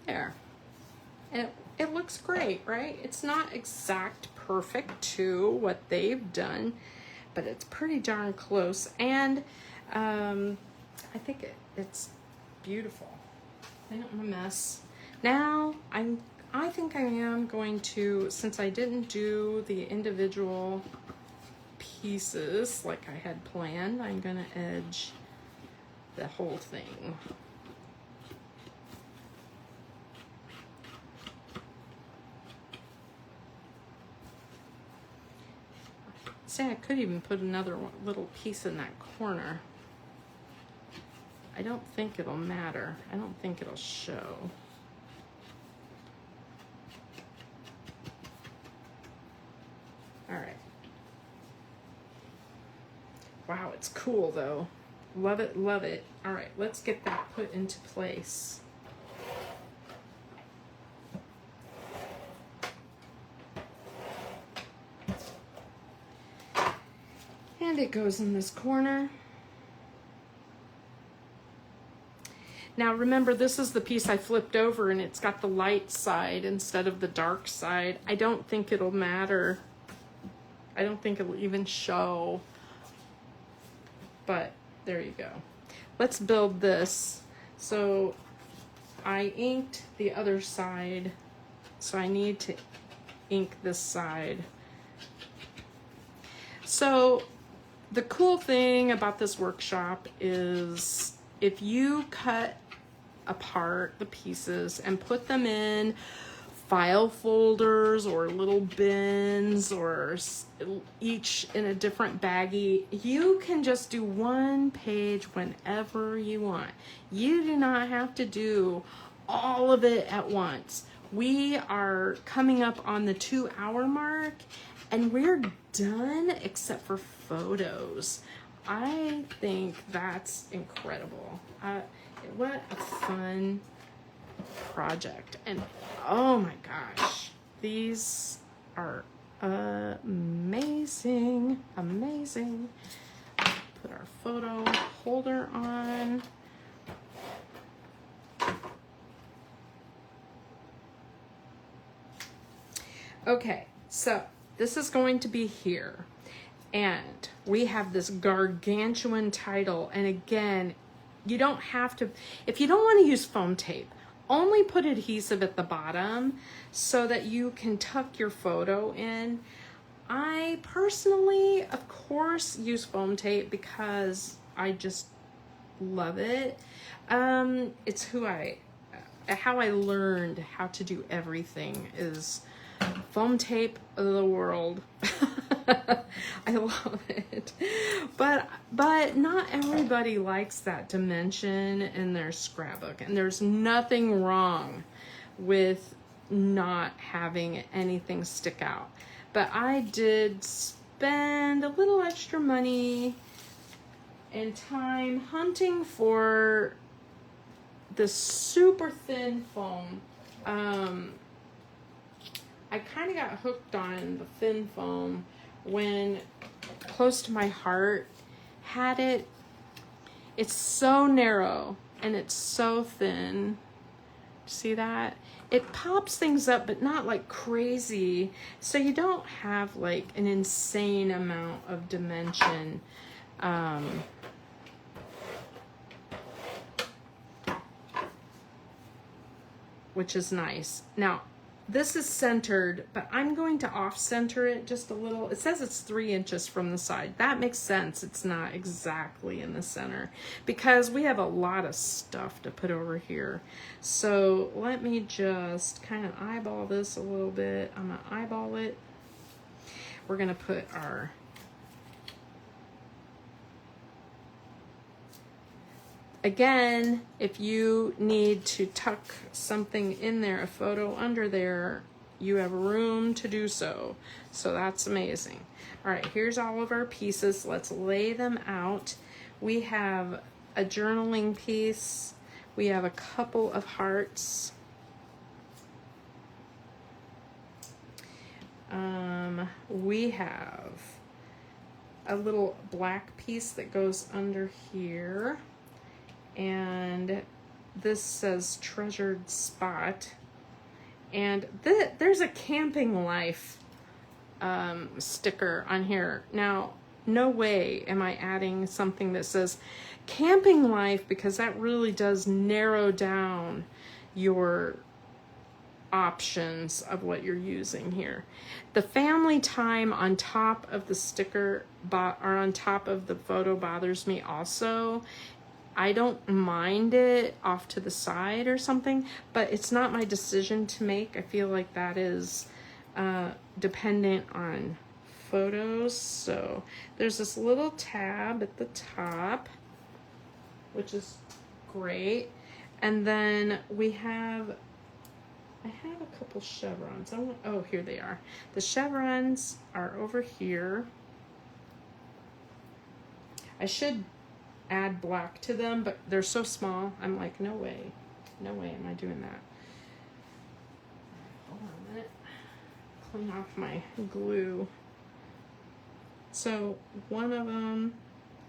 [SPEAKER 1] There. And it looks great, right? It's not exact perfect to what they've done, but it's pretty darn close. And I think it's beautiful. I don't want to mess. Now I think I am going to, since I didn't do the individual pieces like I had planned, I'm gonna edge the whole thing. See, I could even put another little piece in that corner. I don't think it'll matter. I don't think it'll show. Wow, it's cool though. Love it, love it. All right, let's get that put into place. And it goes in this corner. Now remember, this is the piece I flipped over and it's got the light side instead of the dark side. I don't think it'll matter. I don't think it'll even show. But there you go. Let's build this. So I inked the other side, so I need to ink this side. So the cool thing about this workshop is if you cut apart the pieces and put them in file folders or little bins or each in a different baggie, you can just do one page whenever you want. You do not have to do all of it at once. We are coming up on the 2-hour mark and we're done except for photos. I think that's incredible. What a fun project. And oh my gosh, these are amazing, amazing. Put our photo holder on. Okay, so this is going to be here. And we have this gargantuan title. And again, you don't have to, if you don't want to use foam tape, only put adhesive at the bottom so that you can tuck your photo in. I personally, of course, use foam tape because I just love it. It's how I learned how to do everything is foam tape of the world. I love it. But not everybody likes that dimension in their scrapbook. And there's nothing wrong with not having anything stick out. But I did spend a little extra money and time hunting for this super thin foam. I kind of got hooked on the thin foam when Close to My Heart had it. It's so narrow and it's so thin. See that? It pops things up, but not like crazy. So you don't have like an insane amount of dimension. Which is nice. Now, this is centered, but I'm going to off-center it just a little. It says it's 3 inches from the side. That makes sense. It's not exactly in the center because we have a lot of stuff to put over here. So let me just kind of eyeball this a little bit. I'm going to eyeball it. We're going to put our again, if you need to tuck something in there, a photo under there, you have room to do so. So that's amazing. All right, here's all of our pieces. Let's lay them out. We have a journaling piece. We have a couple of hearts. We have a little black piece that goes under here. And this says treasured spot. And there's a camping life sticker on here. Now, no way am I adding something that says camping life because that really does narrow down your options of what you're using here. The family time on top of the sticker or on top of the photo bothers me also. I don't mind it off to the side or something, but it's not my decision to make. I feel like that is dependent on photos. So there's this little tab at the top, which is great. And then we have, I have a couple chevrons. Oh, here they are. The chevrons are over here. I should add black to them, but they're so small. I'm like, no way am I doing that. Hold on a minute. Clean off my glue. So one of them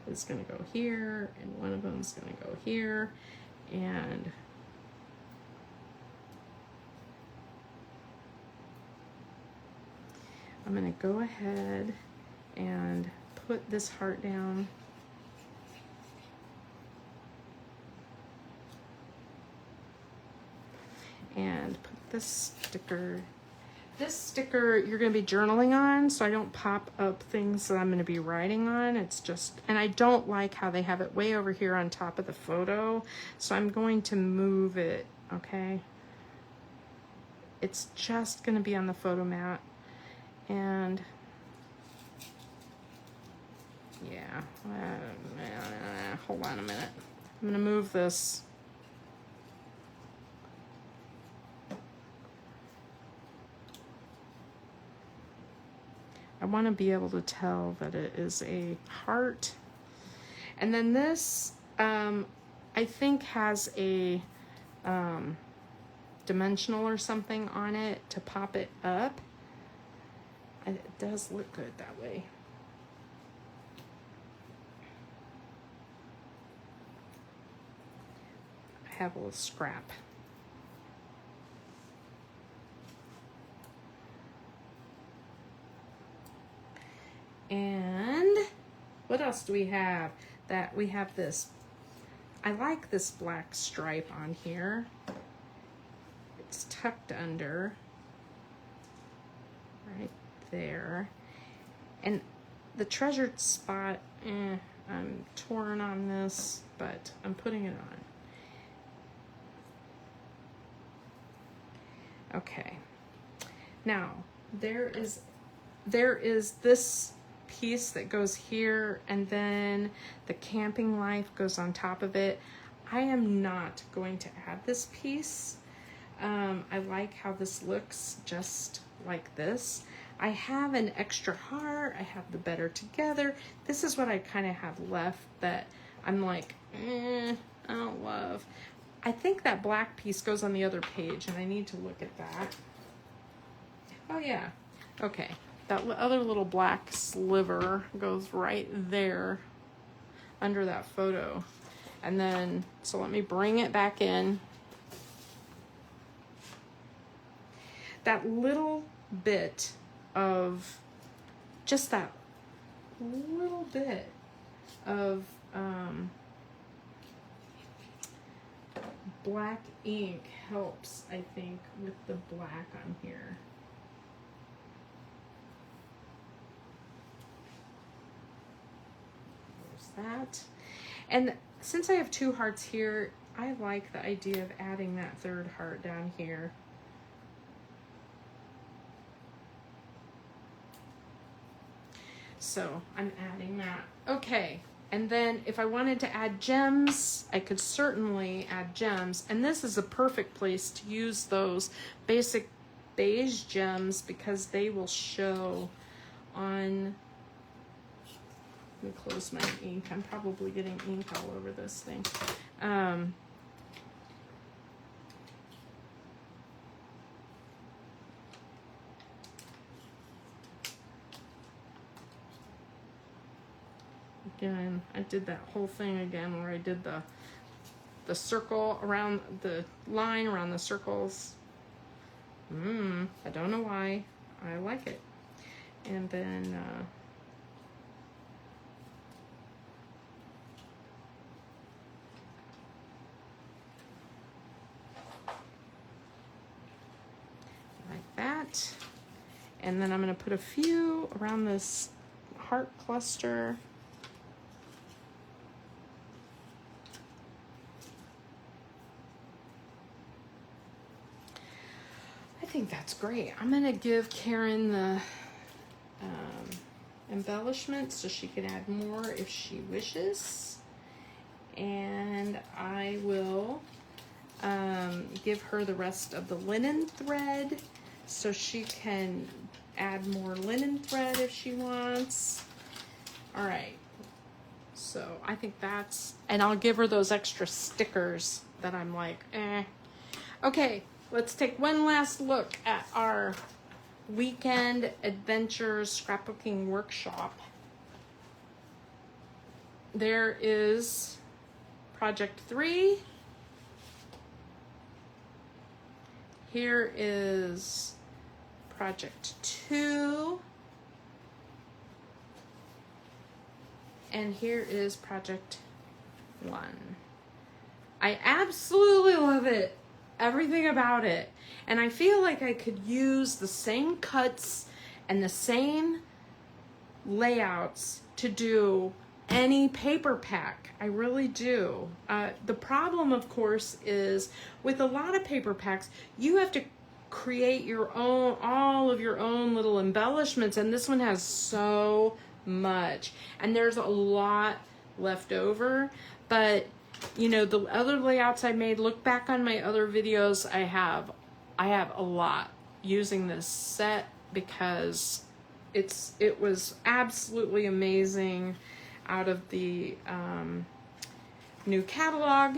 [SPEAKER 1] is going to go here, and one of them is going to go here, and I'm going to go ahead and put this heart down. And put this sticker. This sticker you're going to be journaling on, so I don't pop up things that I'm going to be writing on. It's just, and I don't like how they have it way over here on top of the photo, so I'm going to move it, okay? It's just going to be on the photo mat. And yeah, hold on a minute. I'm going to move this. I want to be able to tell that it is a heart. And then this, I think has a dimensional or something on it to pop it up. And it does look good that way. I have a little scrap. And what else do we have? That we have this, I like this black stripe on here. It's tucked under right there. And the treasured spot, I'm torn on this, but I'm putting it on. Okay. Now, there is this piece that goes here, and then the camping life goes on top of it. I am not going to add this piece. I like how this looks just like this. I have an extra heart. I have the better together. This is what I kind of have left that I'm like, I don't love. I think that black piece goes on the other page, and I need to look at that. Oh yeah, okay. That other little black sliver goes right there under that photo. And then, so let me bring it back in. That little bit of, just that little bit of black ink helps, I think, with the black on here. That. And since I have two hearts here, I like the idea of adding that third heart down here. So I'm adding that. Okay, and then if I wanted to add gems, I could certainly add gems. And this is a perfect place to use those basic beige gems because they will show on. Let me close my ink. I'm probably getting ink all over this thing. Again, I did that whole thing again where I did the circle around the line around the circles. I don't know why. I like it. And then that. And then I'm going to put a few around this heart cluster. I think that's great. I'm going to give Karen the embellishment so she can add more if she wishes. And I will give her the rest of the linen thread so she can add more linen thread if she wants. All right, So I think that's, and I'll give her those extra stickers that I'm like, eh. Okay, let's take one last look at our weekend adventures scrapbooking workshop. There is project 3. Here is project 2. And here is project 1. I absolutely love it. Everything about it. And I feel like I could use the same cuts and the same layouts to do any paper pack. I really do. The problem, of course, is with a lot of paper packs, you have to create your own, all of your own little embellishments, and this one has so much, and there's a lot left over. But you know, the other layouts I made, look back on my other videos, I have a lot using this set because it was absolutely amazing out of the new catalog.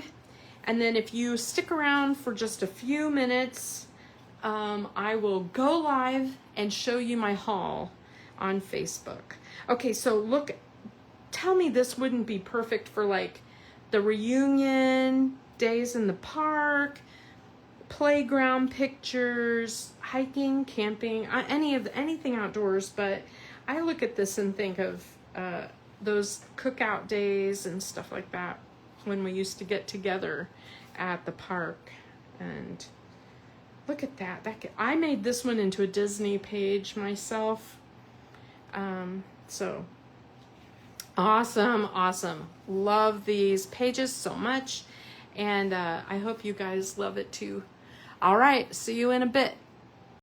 [SPEAKER 1] And then if you stick around for just a few minutes, I will go live and show you my haul on Facebook. Okay, so look, tell me this wouldn't be perfect for like the reunion, days in the park, playground pictures, hiking, camping, anything outdoors. But I look at this and think of those cookout days and stuff like that when we used to get together at the park. And look at that. I made this one into a Disney page myself. So awesome. Love these pages so much. And I hope you guys love it too. All right, see you in a bit.